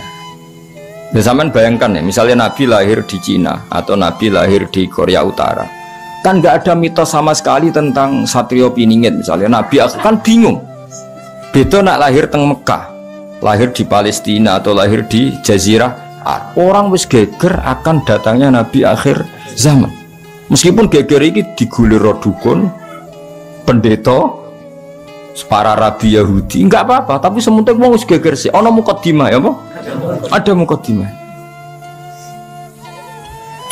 Nah, zaman bayangkan ya, misalnya Nabi lahir di Cina atau Nabi lahir di Korea Utara, kan nggak ada mitos sama sekali tentang Satrio Piningit. Misalnya Nabi kan bingung. Beda nak lahir teng Mekah, lahir di Palestina atau lahir di Jazirah Arab. Orang wis geger akan datangnya Nabi akhir zaman. Meskipun geger ini digulir dukun, pendeta, para rabi Yahudi, enggak apa-apa. Tapi sementing wong wis geger sih. Ana mukadimah ya, apa? Ada mukadimah.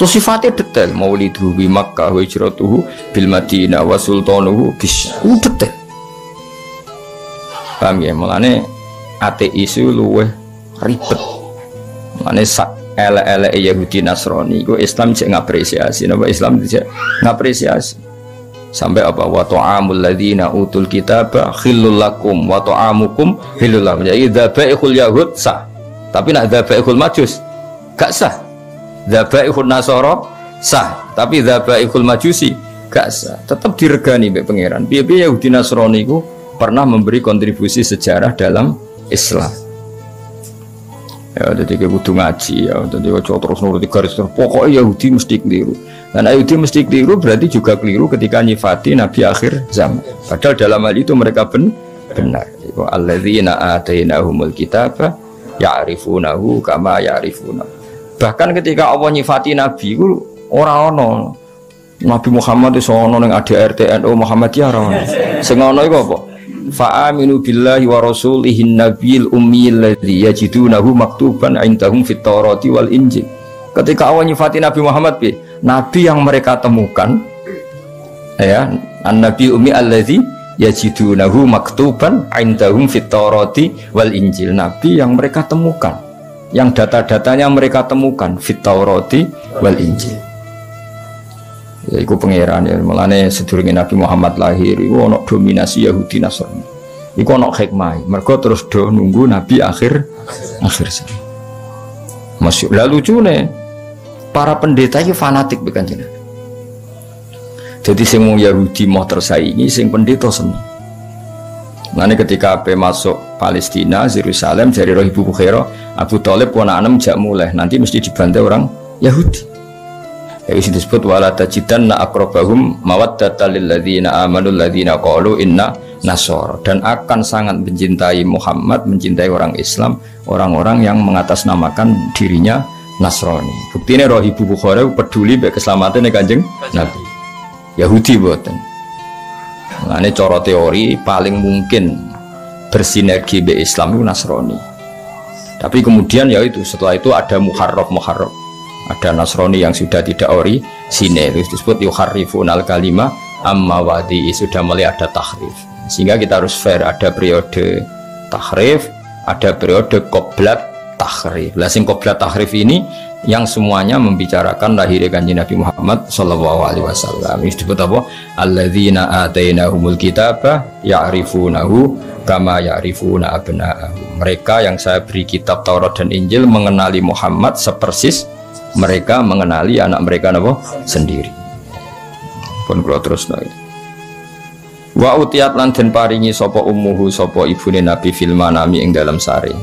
Terus sifatnya detail. Mauliduhu bi Makkah wa hijratuhu bil Madinah wa sultanuhu bis. Detail. Paham ya? Mulane ateis itu luwih ribet. Mulane sak ele-ele Yahudi Nasrani iku Islam cek ngapresiasi. Napa Islam cek ngapresiasi. Sampai apa wa ta'amul ladzina utul kitaba khillul lakum wa ta'amukum khillul lahum. Jadi dzabaihul yahud sah. Tapi nak dzabaihul majus gak sah. Dzabaihul nasara sah. Tapi dzabaihul majusi gak sah. Tetap diregani mbek pangeran. Piye-piye Yahudi Nasrani iku pernah memberi kontribusi sejarah dalam Islam. Ya jadi kita kudu ngaji ya. Jadi ojo terus nuruti garis terus. Pokoknya Yahudi mesti keliru. Dan Yahudi mesti keliru berarti juga keliru ketika nyifati Nabi akhir zaman. Padahal dalam hal itu mereka benar. Alladzina atainahumul kitaba ya'rifunahu kama ya'rifuna. Bahkan ketika Allah nyifati Nabi itu orang ono Nabi Muhammad itu ono yang ADRT NU Muhammadiyah orang ono. Sing ono iku apa? Fa'aminu billahi wa rasulihin nabiyil ummiyil ladzi yajidunahu maktuban indahum fit Taurati wal Injil. Ketika Allah nyifati Nabi Muhammad Nabi yang mereka temukan ya, an-nabi ummi alladzi yajidunahu maktuban indahum fit Taurati wal Injil. Nabi yang mereka temukan, yang data-datanya mereka temukan fit Taurati wal Injil. Ya iku pangeran ya, mulane sedurunge Nabi Muhammad lahir iku ana dominasi Yahudi Nasrani. Iku ana hikmah. Mergo terus do nunggu Nabi akhir zaman. Masya Allah lucune para pendeta iki fanatik bekan jenengan. Jadi sing Yahudi mau tersaingi, sing pendeta seneng. Mulane ketika ape masuk Palestina, Yerusalem dari Roh Ibu Bukhara, Abu Thalib ponakan jak mulai nanti mesti dibantai orang Yahudi. Ya isi disebut wala tajidanna aqrabahum mawaddatan lil ladzina amanu alladzina qalu inna nasara, dan akan sangat mencintai Muhammad, mencintai orang Islam, orang-orang yang mengatasnamakan dirinya Nasrani. Buktinya Roh Ibu Bukhara peduli mek keselamatan Kanjeng Nabi. Yahudi boten. Nah, ini cara teori paling mungkin bersinergi be Islam itu Nasrani. Tapi kemudian ya itu setelah itu ada muharraf. Ada Nasrani yang sudah tidak orisinil, disebut yuharrifunal kalimah amma wadi, sudah mulai ada tahrif. Sehingga kita harus fair, ada periode tahrif, ada periode qoblat tahrif. Lah sing qoblat tahrif ini yang semuanya membicarakan lahirnya Kanjeng Nabi Muhammad sallallahu alaihi wasallam. Ini disebut apa? Alladzina atainahumul kitaba ya'rifunahu kama ya'rifuna abna'ahum. Mereka yang saya beri kitab Taurat dan Injil mengenali Muhammad sepersis mereka mengenali anak mereka napa sendiri. Pun kula terusno. Wa utiyat lan den paringi sapa ummuhu sapa ibune Nabi fil manami ing dalam sare.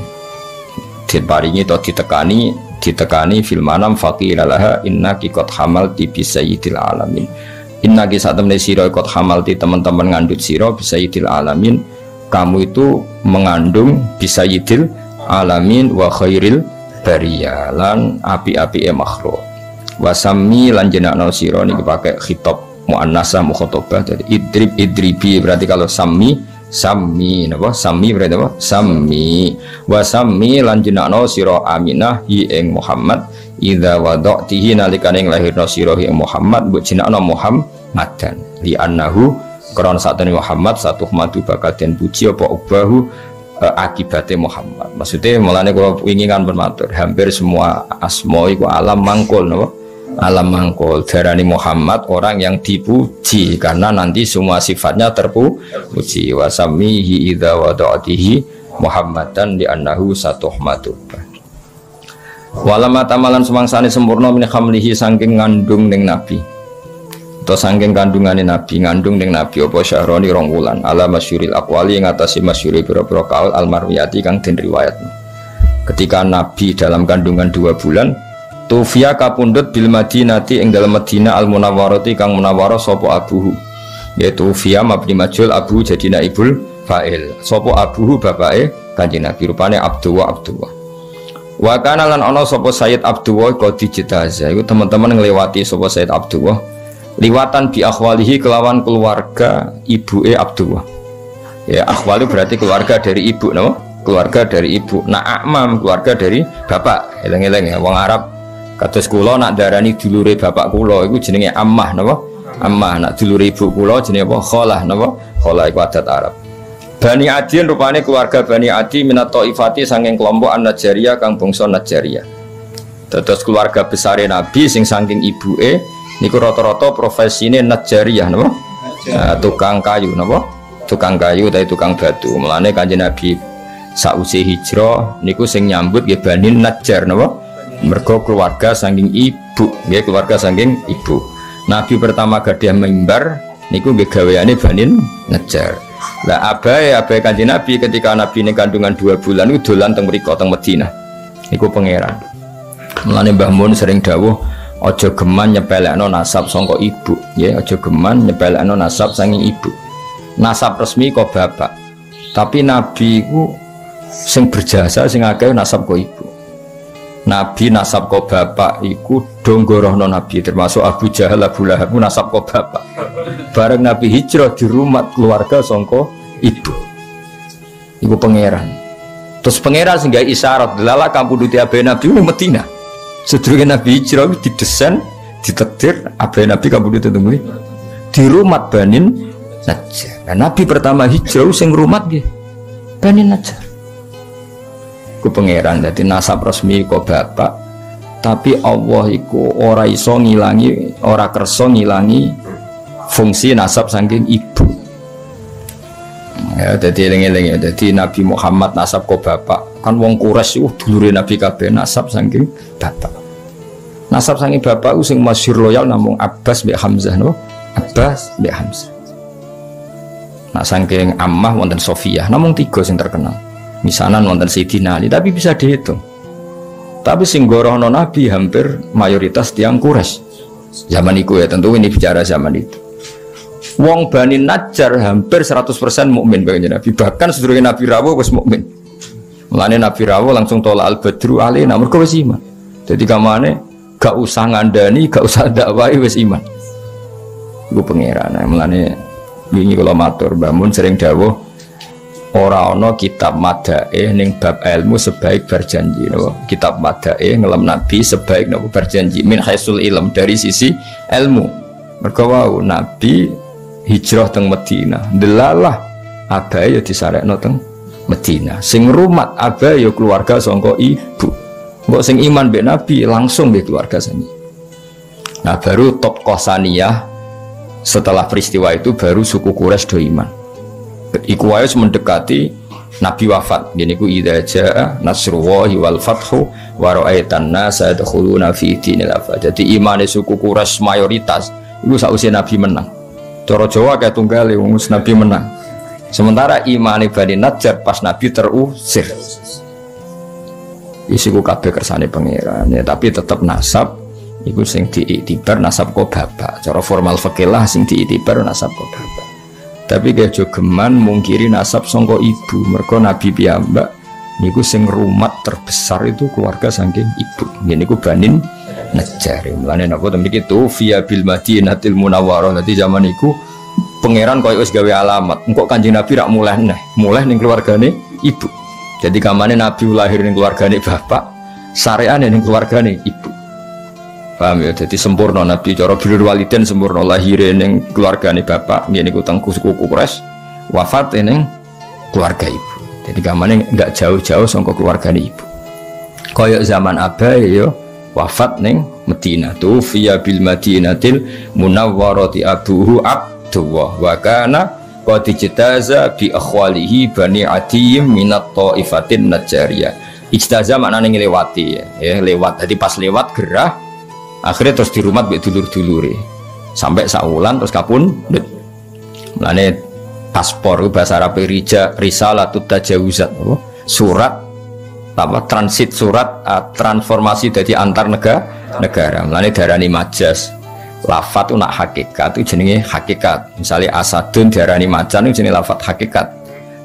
Den paringi to ditekani fil manam faqilalaha innaki qad hamalti bi sayyidil alamin. Innaki satemene sira qad hamalti teman-teman ngandut sira bi sayyidil alamin. Kamu itu mengandung bi sayyidil alamin wa khairil bariyalan api-api makhluk. Wasami lan jenakno sira niki pakai khitab muannasah mukhatabah. Jadi idribi berarti kalau sami napa sami berarti apa sami. Wasami lan jenakno sira Aminah hi ing Muhammad idza wada'tihi nalikane lahirna sira ing Muhammad mbok jenakno Muhammadan li annahu krana satene Muhammad satu madu bakaden puji apa ubahu akibatnya Muhammad. Maksudnya mulanya kalau inginkan bermatur hampir semua asma itu alam mangkul, no? Alam mangkul darani Muhammad orang yang dipuji karena nanti semua sifatnya terpuji. Wasamihi idza wada'atihi Muhammadan di annahu satuhmatu. Walama tamalan semangsane sempurna min khamlihi saking ngandung ning Nabi. Atau sangking kandungannya Nabi ngandung dengan Nabi apa syahroni rong wulan ala masyuril aqwali ngatasi masyuri biro-biro kaul almarwiyati kang den riwayat. Ketika Nabi dalam kandungan 2 bulan tufia kapundut bil madinati ing dalam Madinah al munawwarati kang munawwarah sapa abuhu, yaitu tufia mabni majul abu jadi naibul fa'il sapa abuhu bapake Kanjeng Nabi rupane Abdullah. Wa kana lan ana sapa Sayyid Abdullah qad dijitaza iku teman-teman nglewati sapa Sayyid Abdullah liwatan bi akhwalihi kelawan keluarga ibuke Abdullah. Ya akhwali berarti keluarga dari ibu, no? Keluarga dari ibu. Nah akmam keluarga dari bapak. Eleng-eleng ya wong Arab. Kados kula nak darani dulure bapak kula iku jenenge ammah, napa? Ammah. Nak dulure ibu kula jenenge apa? Khalah, napa? Khalah iku adat Arab. Bani Adin rupane keluarga Bani Adi minat Taifati saking kelompok An-Najjariyah kang bangsa Najjariyah. Terus keluarga besare Nabi sing saking ibuke niku rata-rata profesine Najjariyah, napa? Tukang kayu, napa? Tukang kayu utawa tukang batu. Mulane Kanjeng Nabi sausé hijrah niku sing nyambut nggih Bani Najjar, napa? Mergo keluarga saking ibu, nggih keluarga saking ibu. Nabi pertama gadah mimbar niku nggih gaweane Bani Najjar. Lah abahe Kanjeng Nabi ketika Nabi ini kandungan 2 bulan itu dolan teng mriko teng Madinah. Iku pangeran. Mulane Mbah Mun sering dawuh aja geman nyepelekno nasab saka ibu, ya aja geman nyepelekno nasab saking ibu. Nasab resmi kok bapak. Tapi nabi iku sing berjasa sing akeh nasab kok ibu. Nabi nasab kok bapak iku donggorohno nabi termasuk Abu Jahal Abu Lahab nasab kok bapak. Bareng nabi hijrah di rumah keluarga saka ibu. Iku pangeran. Terus pangeran sing gawe isyarat delala kampuduti abe nabi ning Madinah. Sedurunge nabi hijrah didesain, ditetir abe nabi kampuduti temui di rumah Banin Najjar. Nah, nabi pertama hijrah sing rumah nggih Banin Najjar. Ku pangeran dadi nasab resmi kok bapak, tapi Allah iku ora iso ngilangi, ora kersa ngilangi fungsi nasab saking ibu. Ya dadi eling-eling ya, dadi Nabi Muhammad nasab kok bapak, kan wong Quraisy dulure Nabi kabeh nasab saking bapak. Nasab saking bapak sing masyhur loyal namung Abbas mbek Hamzah no, Abbas mbek Hamzah. Nah saking Ammah wonten Sofiyah, namung 3 sing terkenal. Misanan wonten Sayyidina Ali, tapi bisa dihitung. Tapi sing gorohno Nabi hampir mayoritas tiang Quraisy. Zaman itu ya, tentu ini bicara zaman itu. Wong Bani Najjar hampir 100% mukmin bagi Nabi. Bahkan sedurunge Nabi Rawuh wis mukmin. Mulane Nabi Rawuh langsung tolak al-badru alaina mergo wis iman. Jadi kamane gak usah ngandani, gak usah dakwahi wis iman. Iku pangeran. Mulane wingi kula matur Mbah Mun sering dawuh ora ana kitab madae ning bab ilmu sebaik berjanji no. Kitab madae ngelem nabi sebaik nopo berjanji min haisul ilm dari sisi ilmu. Mergo wau nabi hijrah teng Madinah delalah abae ya disarekno teng Madinah sing rumat abae ya keluarga sangka ibu. Mbok sing iman mbek nabi langsung mbek keluarga sini. Nah baru tokoh saniyah setelah peristiwa itu baru suku Quraisy do iman. Iku wae mendekati Nabi wafat. Gini ku idza jaa nasrullahi wal fathu wa ra'aitan nasa yadkhuluna fi dinil afwaj. Jadi imane suku Quraisy mayoritas iku sausé Nabi menang. Cara Jawa kayak tunggale wong Nabi menang. Sementara imane Bani Najjar pas Nabi terusir. Isiku kabeh kersane pangeran ya, tapi tetap nasab iku sing diiktibar nasab kok bapak. Cara formal fikih lah sing diiktibar nasab kok bapak. Tapi gak jogeman mungkiri nasab sangka ibu. Mergo Nabi piyambak niku sing rumat terbesar itu keluarga saking ibu. Ngene niku Banin Najjar. Mulane napa to mriki via bil Madinatil Munawwarah. Dadi zaman iku pangeran koyo wis gawe alamat. Engko Kanjeng Nabi rak mulih ning keluargane ibu. Jadi kamane Nabi lahir ning keluargane bapak, sareane ning keluargane ibu. Paham ya, jadi sempurna Nabi cara birrul walidain sempurna lahir ning keluargane bapak ngene iku teng suku Quraisy wafat ning keluarga ibu. Jadi gamane enggak jauh-jauh saka keluargane ibu. Kaya zaman abae ya wafat ning Madinah tu via bil Madinatil Munawwarati abuhu Abdullah wa kana qad ijtaza bi akhwalihi Bani Adiyim minat taifatin Najjariyah. Ijtaza maknane nglewati ya, lewat. Jadi pas lewat gerah akhirnya terus dirumat mbek dulur-dulure sampai saulan terus kapundhut. Mulane paspor bahasa Arab risalatut tajawuzat surat apa transit surat transformasi dari antar negara. Mulane darani majas. Lafat nak hakikat itu jenenge hakikat. Misalnya asadun diarani macan itu jenenge lafat hakikat.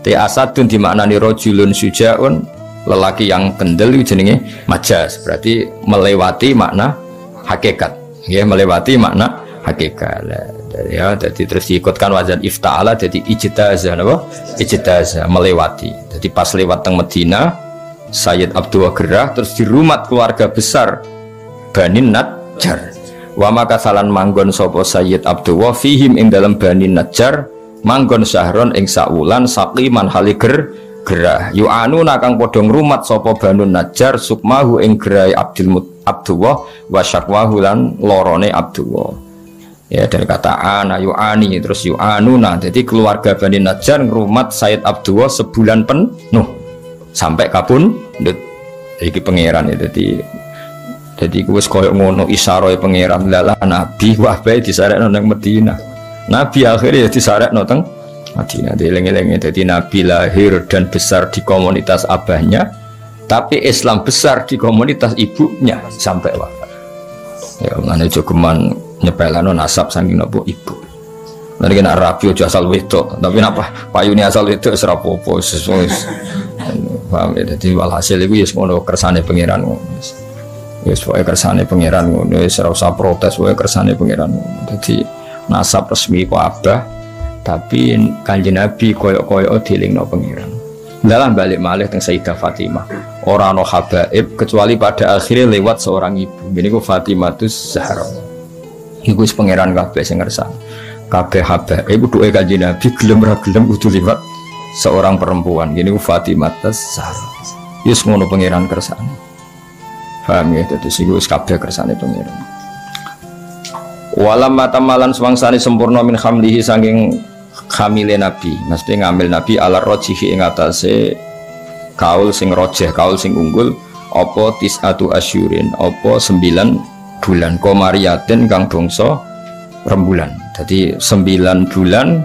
Te asadun dimaknani rajulun syuja'un lelaki yang kendel itu jenenge majas. Berarti melewati makna hakikat, ya melewati makna hakikat. Ya, jadi terus diikutkan wazan ifta'ala, jadi ijtazah, apa? Ijtazah melewati. Jadi pas lewat teng Madinah, Sayyid Abdullah gerah, terus di rumah keluarga besar Bani Najjar. Wa maka salan manggon sapa Sayyid Abdullah fihim ing dalam Bani Najjar, manggon syahron ing saulan saqiman haliger gerah. Yu'anu nakang padha ngrumat sapa Banu Najjar sukmahu ing gerai Abdullah wa syakwahu lan lorone Abdullah. Ya dari kata ana yu'ani terus yu'anuna. Jadi keluarga Bani Najjar ngrumat Sayyid Abdullah sebulan penuh sampai kapundhut. Iki pangeran ya jadi wis koyo ngono isyarat pangeran lala nabi wah bae disarekno nang Madinah. Nabi akhirnya disarekno teng Madinah. Dieling-eling jadi nabi lahir dan besar di komunitas abahnya Tapi Islam besar di komunitas ibunya sampai wafat. Ya, mana jogeman nyepelano nasab saking nopo ibu. Nanti kena rapi aja asal wedok, tapi napa payune asal wedok serapopo sesuai. Paham ya? Jadi walhasil itu ya semono kersane pangeran. Ya sesuai kersane pangeran ngono, wis ora usah protes wae kersane pangeran. Jadi nasab resmi ku abah, tapi Kanjeng Nabi koyok-koyok dilingno pangeran. Dalam balik malih teng Sayyidah Fatimah. Ora ono habaib kecuali pada akhirnya lewat seorang ibu. Ini ku Fatimatus Zahra. Iku wis pangeran kabeh sing ngersani. Kabeh habaib duwe Kanjeng Nabi gelem ra gelem kudu liwat seorang perempuan. Gini ku Fatimatus Zahra. Yus ngono pangeran kersane. Paham ya, dadi sing wis kabeh kersane pangeran. Walam matamalan swangsane sempurna min hamlihi saking hamile Nabi. Mesti ngambil Nabi ala rojihi ing atase kaul sing rojeh, kaul sing unggul apa tisatu asyurin, apa 9 bulan komariatin kang bangsa rembulan. Jadi 9 bulan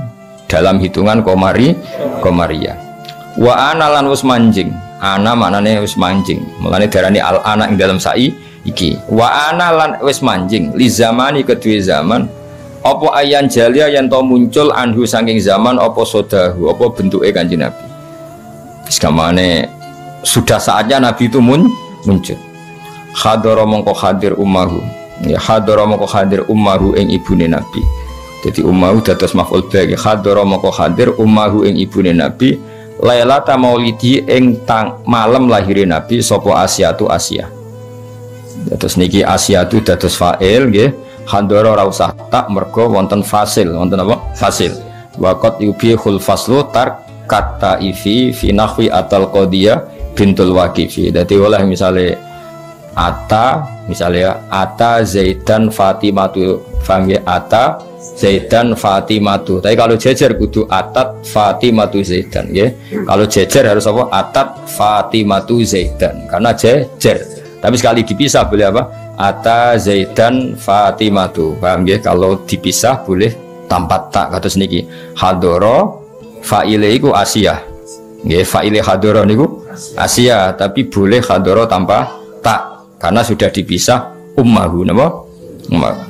dalam hitungan komaria. Wa ana lan wis manjing. Ana maknane wis manjing. Mulane darani al ana ing dalam sai iki. Wa ana lan wis manjing li zamani kedue zaman apa ayan jalia yen to muncul anhu saking zaman apa sodahu apa bentuke Kanjeng Nabi. Wis gamane sudah saatnya Nabi itu muncul. Hadara mongko hadir ummahu. Ya hadara mongko hadir ummahu ing ibune Nabi. Jadi ummahu dados maf'ul bagi hadara mongko hadir ummahu ing ibune Nabi lailata maulidi ing malam lahirin Nabi sapa Asyatu Asyah. Dados niki Asyatu dados fa'il nggih. Hadara ora usah tak mergo wonten fasil, wonten apa? Fasil. Waqat yubihul faslu tar kata ifi fi nahwi atal qadiyah bintul waqifi. Dadi oleh misale ata misalnya ata Zaidan Fatimatu, paham ya? Ata Zaidan Fatimatu. Tapi kalau jejer kudu atat Fatimatu Zaidan ya. Kalau jejer harus apa? Atat Fatimatu Zaidan karena jejer. Tapi sekali dipisah boleh apa? Ata Zaidan Fatimatu. Paham ya? Kalau dipisah boleh tanpa tak kados niki. Hadoro fa'ile iku Asiyah. Nggih, fa'ile hadoro niku Asiyah, tapi boleh hadoro tanpa tak karena sudah dipisah ummahu napa? Ummahu.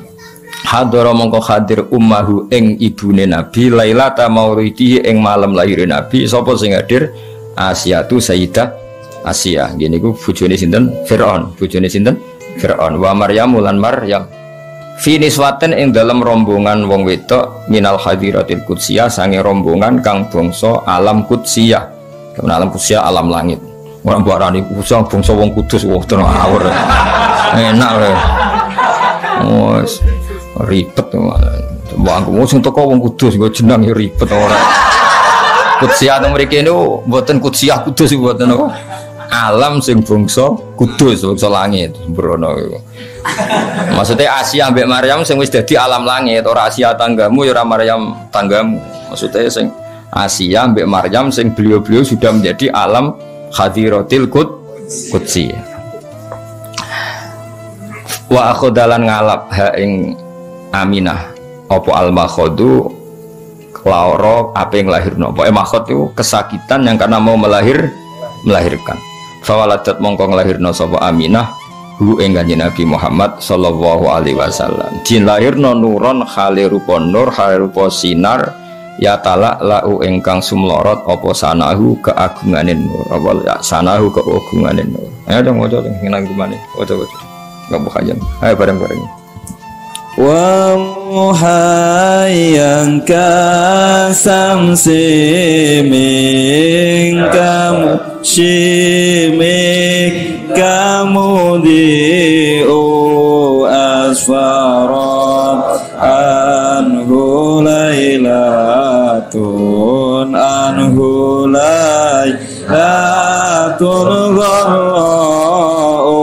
Hadara mongko hadir ummahu ing ibune Nabi lailata maulidi ing malam lahir Nabi. Sapa sing hadir? Asyatu Sayyidah Asyah. Ngene iku bojone sinten? Firaun. Bojone sinten? Firaun. Wa Maryam lan Maryam. Fi niswaten ing dalam rombongan wong wedok minal hadiratil qudsiyah sange rombongan kang bangsa alam qudsiyah. Alam qudsiyah alam langit. Orang barani usah bangsa wong kudus wah terus awur. Enak lho. Wes ribet wong sing teko wong kudus nggo jeneng ya ribet ora. Qudsiyah teng mriki niku mboten qudsiyah kudus mboten apa. Alam sing bangsa kudus, bangsa langit sembrono iku. Maksudnya Asia ambek Maryam sing wis dadi alam langit, ora Asia tanggamu ya ora Maryam tanggamu. Maksudnya sing Asia ambek Maryam sing beliau-beliau sudah menjadi alam hadiratil qudsi. Wa akhodalan ngalap ha ing Aminah apa al-makhadu lara apa yang lahirno. Pokoke makhod itu kesakitan yang karena mau melahirkan. Fawaladat mongko nglahirno sapa Aminah hu ing Kanjeng Nabi Muhammad sallallahu alaihi wasallam. Jin lahirno nuron khale rupa nur, khale rupa sinar ya talak lau ingkang sumlorot apa sanahu keagungane nur apa ya sanahu keagungane nur. Ayo dong waca sing nang gimana waca enggak bukajan ayo bareng-bareng wa muhayyang kasamsi min kamu shimik kamu diu asfarat anhu laylatun anhu laylatun gharra'u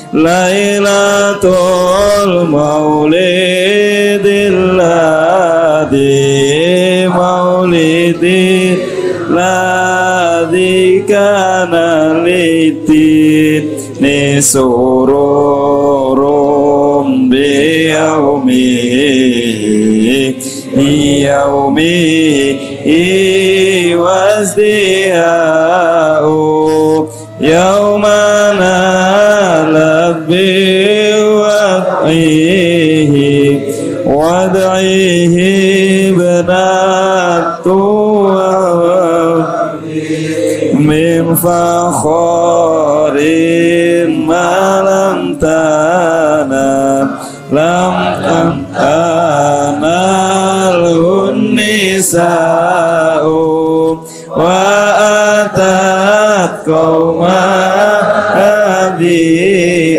laylatul maulidil ladzi kana litin nisururum yaumi wasdiyau yaum وادعيه بنات من فخار ما لم تناله النساء وأتت قومها بأبي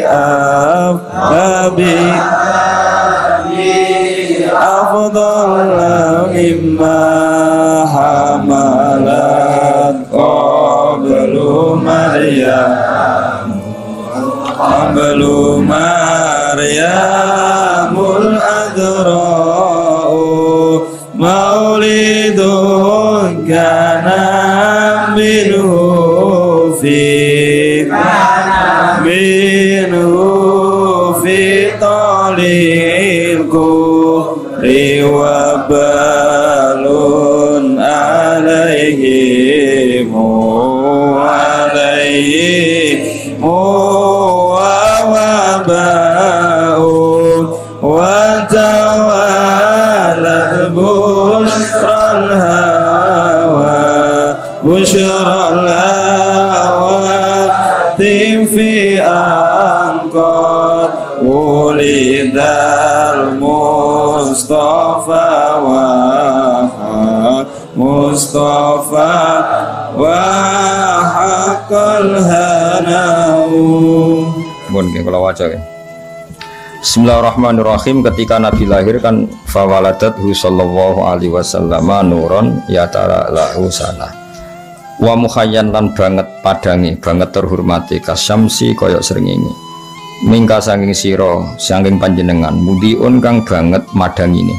أفضل مما حملت قبل مريم الأذراء مولد كان منه في طريق وبال عليهم ووباء وتوالت بشرى الهوى في أنقاض ولد المصطفى وحق الهناء. Bismillahirrahmanirrahim. Ketika Nabi lahir kan fawaladathu sallallahu alaihi wasallam nuron yatara lahu sana wa mukhayyan lan banget padangi banget terhormati kasyamsi koyok srengenge mingka sanging sira sanging panjenengan mudiun kang banget madangine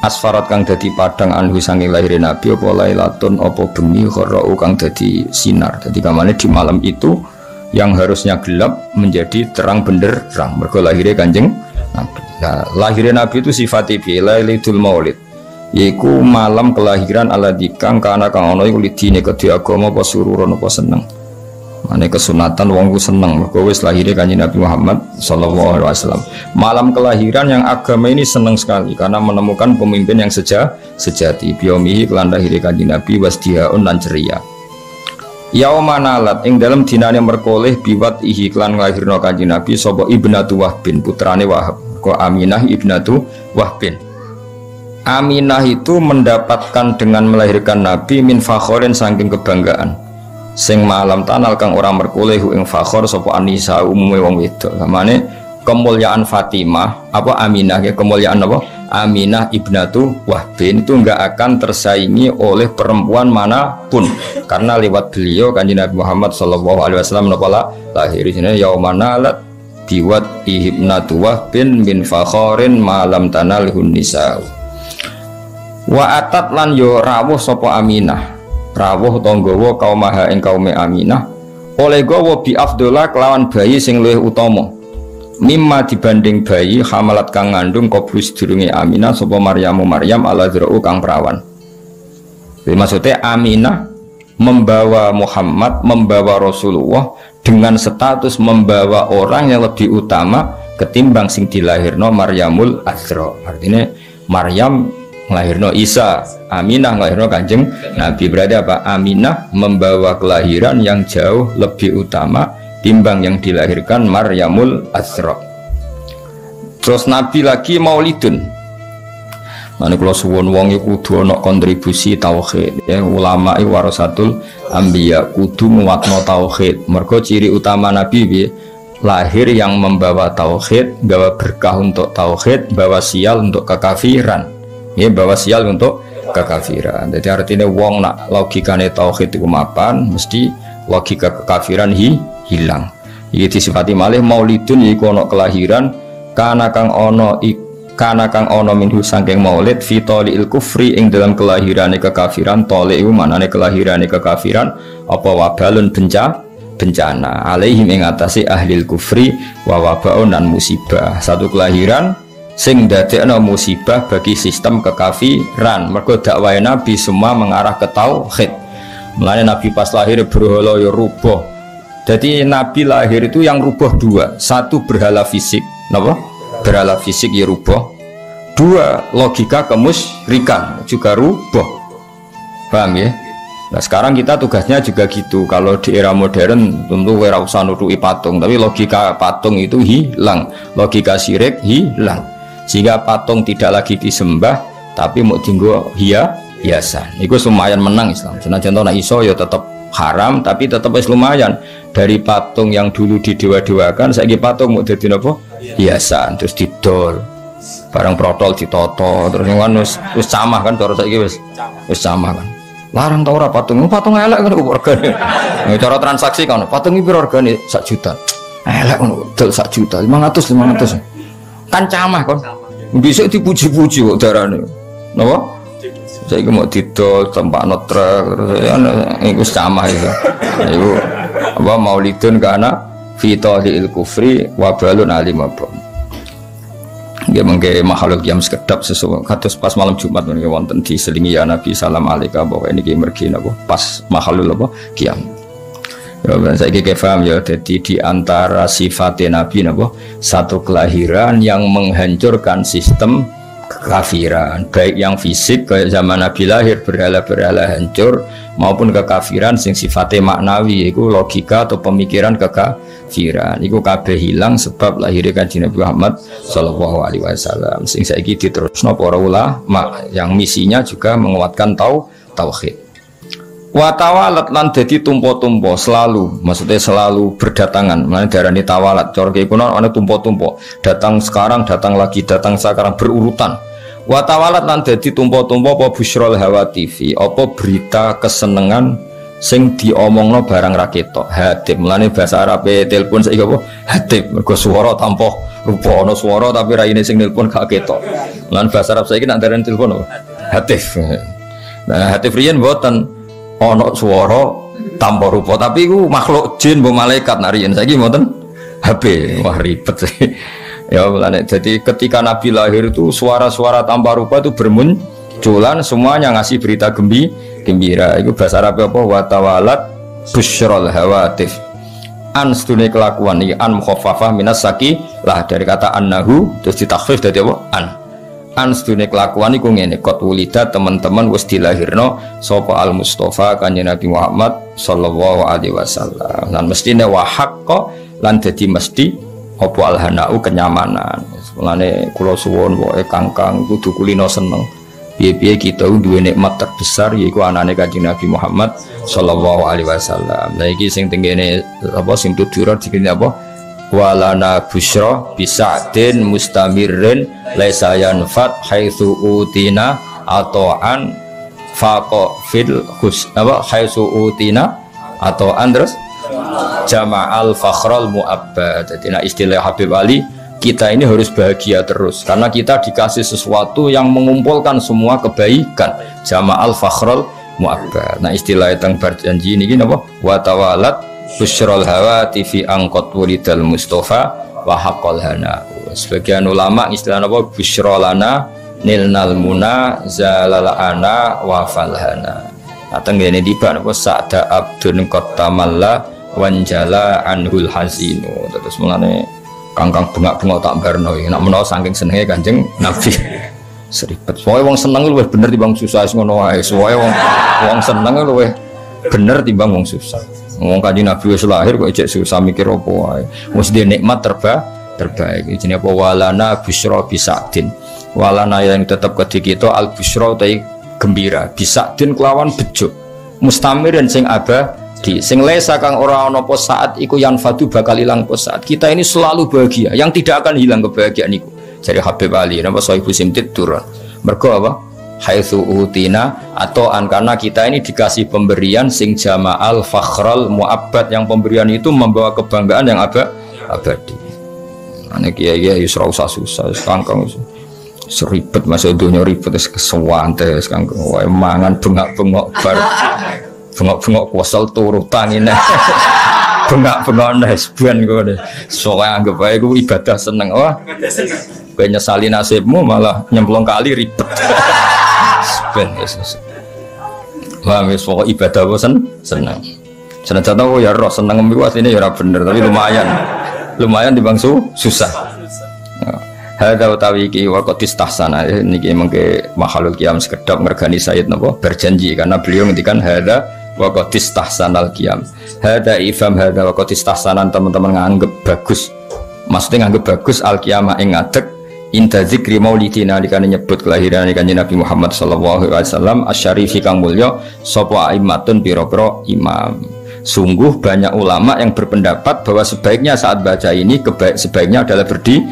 asfarat kang dadi padang anhu sanging lahir Nabi apa lailatun apa bengi kharau kang dadi sinar. Dadi kamane di malam itu yang harusnya gelap menjadi terang benderang mergo lahirnya Kanjeng Nabi. Nah, lahirnya Nabi itu sifatnya lailatul maulid, yaiku malam kelahiran alladzi kang kana kang ana iku lidine kedhi agama apa sururon apa seneng. Mane kesunatan wong ku seneng mergo wis lahirnya Kanjeng Nabi Muhammad sallallahu alaihi wasallam. Malam kelahiran yang agama ini seneng sekali karena menemukan pemimpin yang sejati. Biomihi kelan lahirnya Kanjeng Nabi wasdihaun lan ceria. Yauma nalat ing dalam dinane merkoleh biwat ihi klan nglahirno Kanjeng Nabi sapa ibnatu Wahbin putrane Wahab ko Aminah ibnatu Wahbin. Aminah itu mendapatkan dengan melahirkan Nabi min fakhorin saking kebanggaan sing malam tanal kang ora merkoleh ing fakhor sapa anisa umume wong wedok. Kamane kemuliaan Fatimah apa Aminah ya kemuliaan apa Aminah ibnatu Wahbin itu enggak akan tersaingi oleh perempuan manapun karena lewat beliau Kanjeng Nabi Muhammad sallallahu alaihi wasallam lahir di sini yaumanalat biwat ibnatu Wahbin min fakhorin malam tanalhun nisa wa atat lan yo rawuh sapa Aminah rawuh tanggawa kaumaha ing kaume Aminah oleh gawa bi afdola kelawan bayi sing luwih utama mimma dibanding bayi hamalat kang ngandung kobrus durunge Aminah sapa Maryam ala dzra'u kang perawan. Jadi maksudnya Aminah membawa Muhammad, membawa Rasulullah dengan status membawa orang yang lebih utama ketimbang sing dilahirno Maryamul Azra. Artinya Maryam nglahirno Isa, Aminah nglahirno Kanjeng Nabi. Berarti apa? Aminah membawa kelahiran yang jauh lebih utama timbang yang dilahirkan Maryamul Azra. Terus Nabi lagi maulidun. Mane kula suwun wong iku kudu ana kontribusi tauhid. Ya ulama iki warasatul anbiya kudu nguwatno tauhid. Mergo ciri utama Nabi piye? Lahir yang membawa tauhid, bawa berkah untuk tauhid, bawa sial untuk kekafiran. Ya bawa sial untuk kekafiran. Jadi artinya wong nak logikane tauhid iku mapan, mesti logika kekafiran hilang. Iki disifati malih maulidun iku ana kelahiran kana kang ana minhu saking maulid fi taliil kufri ing dalam kelahirane kekafiran. Tali iku manane kelahirane kekafiran apa wabalun bencana alaihim ing atase ahlil kufri wa wabaun dan musibah. Satu kelahiran sing dadekno musibah bagi sistem kekafiran. Mergo dakwah Nabi semua mengarah ke tauhid. Mulane Nabi pas lahir berhala ya rubuh Jadi Nabi lahir itu yang rubah dua. Satu berhala fisik, napa? Berhala fisik ya rubah. Dua logika kemusyrikan juga rubah. Paham ya? Nah sekarang kita tugasnya juga gitu. Kalau di era modern tentu ora usah nutuki patung, tapi logika patung itu hilang, logika syirik hilang. Sehingga patung tidak lagi disembah, tapi mau tinggal hiasan. Itu lumayan menang Islam. Senajan to nek iso ya tetap haram, tapi tetap lumayan. Dari patung yang dulu didewa-dewakan, saiki patung mau dadi napa? Hiasan, terus didol. Barang protol ditoto, terus yang wis camah kan cara saiki wis camah kan. Larang tau ora patung elek kan regane. Cara transaksi kan patung iki piro regane 1 juta. Elek ngono, dol 1 juta, 500. Kan camah kan. Bisa dipuji-puji kok darane. Napa? Saiki mau didol tempakno truk terus iku camah itu. Iku apa maulidun kana fi tadil kufri wa balun alimabun. Nggih mengke makhluk yang sekedap sesuatu kados pas malam Jumat menika wonten diselingi ya Nabi salam alaika bahwa niki mergi napa pas makhluk apa kiam. Ya saiki paham ya, jadi di antara sifat Nabi napa satu kelahiran yang menghancurkan sistem kekafiran, baik yang fisik kayak zaman Nabi lahir berhala-berhala hancur, maupun kekafiran sing sifatnya maknawi, itu logika atau pemikiran kekafiran, itu kabeh hilang sebab lahirnya Kanjeng Nabi Muhammad Sallallahu Alaihi Wasallam. Sing saiki diterusno para ulama yang misinya juga menguatkan tauhid. Watawalat lan dadi tumpo-tumpo selalu, maksudnya selalu berdatangan. Mana darani tawalat, cara kuno ana tumpo-tumpo. Datang sekarang, datang lagi, datang sekarang berurutan. Watawalat lan dadi tumpo-tumpo apa busyrul hawa TV, apa berita kesenengan sing diomongno barang ra ketok. Hatib, mulane bahasa Arabe telepon saiki apa? Hatib, mergo swara tanpa rupa, ana swara tapi raine sing nelpon gak ketok. Mulane bahasa Arab saiki nek darani telepon apa? Hatif. Nah, hatif riyen mboten ono suara tanpa rupa, tapi itu makhluk jin bu malaikat narian saiki mboten HP. Wah ribet sih. Ya jadi ketika Nabi lahir itu suara-suara tanpa rupa itu bermunculan, semuanya ngasih berita gembira. Itu bahasa Arab apa? Watawalat busyrul hawatif. An sedune kelakuan iki an mukhaffafah minas saki lah dari kata annahu terus ditakhfif dadi apa? An sedune kelakuan iku ngene, qad wulida teman-teman wis dilahirno sapa al Mustafa Kanjeng Nabi Muhammad sallallahu alaihi wasallam. Lan mestine wa haqqo lan dadi mesti apa al hanau kenyamanan. Mulane kula suwun pokoke Kangkang kudu kulino seneng. Piye-piye kita duwe nikmat terbesar yaiku anane Kanjeng Nabi Muhammad sallallahu alaihi wasallam. Lah iki sing tengene apa sing tutur dikene apa? Walana busyra bisa'din mustamirrin laisa yanfat haitsu utina atau'an faqa fil hus apa haitsu utina atau'an terus jama'al fakhral mu'abbad. Jadi istilah Habib Ali, kita ini harus bahagia terus karena kita dikasih sesuatu yang mengumpulkan semua kebaikan, jama'al fakhral mu'abbad. Nah istilah teng berjanji ini apa? Wa tawalat busyrul hawati fi angkot wulidal Mustafa wa haqqal hana. Sebagian ulama istilah apa busyrolana nilnal muna zalalana wa falhana. Ateng ngene tiba apa sa'da abdun qatamalla wanjala anhul hasinu. Terus mulane Kangkang bengak-bengok tak barno nek menawa saking senenge Kanjeng Nabi. Seribet. Soale wong seneng luwih bener timbang susah ngono wae. Soale wong seneng luwih bener timbang wong susah. Wong Kanjeng Nabi wis lahir kok ijek susah mikir apa wae. Wis dhe nikmat terbaik. Jenenge apa walana busyra bisa'din. Walana yang tetap ke kita al busyra utai gembira. Bisa'din kelawan bejo. Mustamirin sing abadi. Sing lesa kang ora ana apa saat iku yang fadu bakal ilang apa saat. Kita ini selalu bahagia, yang tidak akan hilang kebahagiaan iku. Jadi Habib Ali napa Sohibu Simtid turun. Mergo apa? Haitsu utina atau karena kita ini dikasih pemberian sing jama'al fakhral mu'abbad, yang pemberian itu membawa kebanggaan yang abadi. Ane kiai yusra usah susah Kangkang seribet masuk dunia ribet wis kesewante Kangkang wae mangan bengak-bengok bar bengok-bengok kuasal turu tangine bengak-bengok nes ben kok soalnya anggap ae ku ibadah seneng wah kowe nyesali nasibmu malah nyemplung kali ribet. Ben wis. Wah wis pokok ibadah bosen seneng. Senajan tau ya roh seneng mbiku asline ya ora bener tapi lumayan. Lumayan dibang susah. Hadza utawi iki waqt istahsana niki mengke makhlul qiyam sekedap ngergani Sayyid napa berjanji karena beliau ngendikan hadza waqt istahsanal qiyam. Hadza ifam hadza waqt istahsanan teman-teman nganggep bagus. Maksudnya nganggep bagus al qiyamah ing ngadeg inda zikri maulidina dikane nyebut kelahiran Kanjeng Nabi Muhammad sallallahu alaihi wasallam asyarifi kang mulya sapa aimatun pira-pira imam. Sungguh banyak ulama yang berpendapat bahwa sebaiknya saat baca ini sebaiknya adalah berdiri.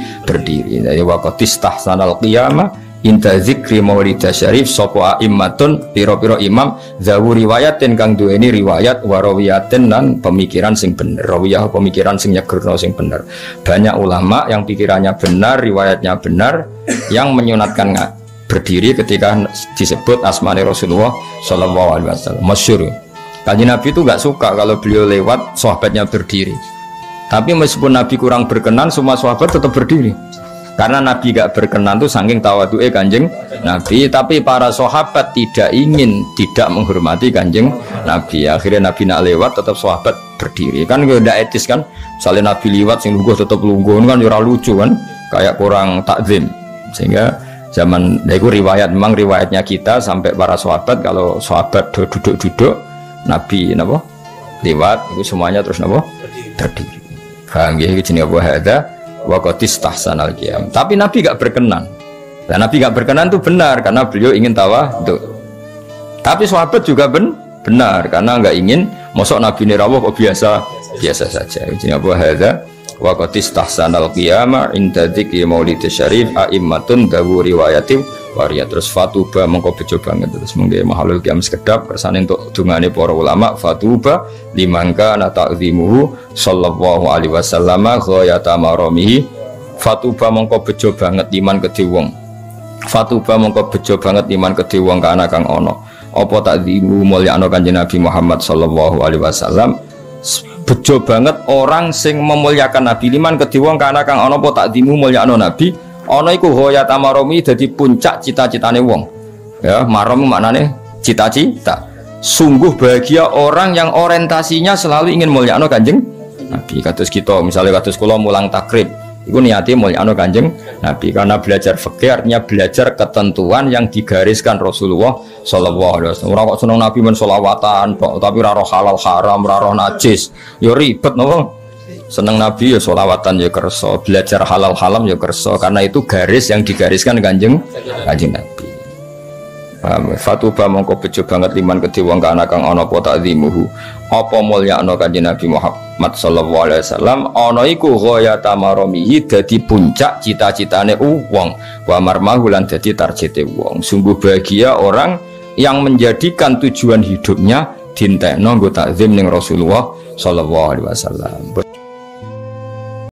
Jadi waqt istahsanal qiyamah inda zikri maulida syarif sapa aimmatun pira-pira imam zawu riwayatin kang duweni riwayat warawiyatin lan pemikiran sing bener. Rawiyah pemikiran sing nyegerno sing bener. Banyak ulama yang pikirannya benar, riwayatnya benar yang menyunatkan berdiri ketika disebut asmane Rasulullah sallallahu alaihi wasallam. Masyhur. Kanjeng Nabi itu nggak suka kalau beliau lewat sahabatnya berdiri. Tapi meskipun Nabi kurang berkenan, semua sahabat tetap berdiri. Karena Nabi nggak berkenan itu saking tawadu'e Kanjeng Nabi. Tapi para sahabat tidak menghormati Kanjeng Nabi. Akhirnya Nabi nak lewat tetap sahabat berdiri. Kan nggak etis kan? Misalnya Nabi lewat sing lungguh tetap lungguh kan ora lucu kan? Kayak kurang takzim. Sehingga zaman itu riwayat memang riwayatnya kita sampai para sahabat kalau sahabat duduk-duduk Nabi napa lewat itu semuanya terus napa berdiri. Paham ya iki jenenge apa hadza waqt istahsanal qiyam. Tapi Nabi enggak berkenan. Dan Nabi enggak berkenan itu benar karena beliau ingin tawadhu. Tapi sahabat juga benar karena enggak ingin mosok Nabi ini rawuh kok biasa saja. Jenenge apa hadza waqt istahsanal qiyam inda dzikri maulid syarif aimmatun dawu riwayatim waria terus fatuba mengko bejo banget terus mengke mahalul qiyam sekedap kersane untuk dungane para ulama fatuba limangka ana ta'zimuhu sallallahu alaihi wasallam ghayata maramihi fatuba mengko bejo banget liman kedhe wong fatuba mengko bejo banget liman kedhe wong kana kang ana apa ta'zimu mulyakno Kanjeng Nabi Muhammad sallallahu alaihi wasallam bejo banget orang sing memuliakan Nabi liman kedhe wong kana kang ana apa ta'zimu mulyakno Nabi ana iku hoya tamaromi dadi puncak cita-citane wong. Ya, marom maknane cita-cita. Sungguh bahagia orang yang orientasinya selalu ingin mulyakno Kanjeng Nabi. Kados kita, misalnya kados kula mulang takrib, iku niate mulyakno Kanjeng Nabi karena belajar fikih artinya belajar ketentuan yang digariskan Rasulullah sallallahu alaihi wasallam. Ora kok seneng Nabi men selawatan tok, tapi ora roh halal haram, ora roh najis. Ya ribet napa? Seneng Nabi ya sholawatan ya kerso, belajar halal haram ya kerso, karena itu garis yang digariskan Kanjeng Nabi. Fatuba mongko bejo banget liman kedhe wong kana kang ana apa ta'zimuhu. Apa mulyakno Kanjeng Nabi Muhammad sallallahu alaihi wasallam ana iku ghayata maramihi dadi puncak cita-citane wong, wa marmahu lan dadi tarjete wong. Sungguh bahagia orang yang menjadikan tujuan hidupnya dintekno nggo takzim ning Rasulullah sallallahu alaihi wasallam.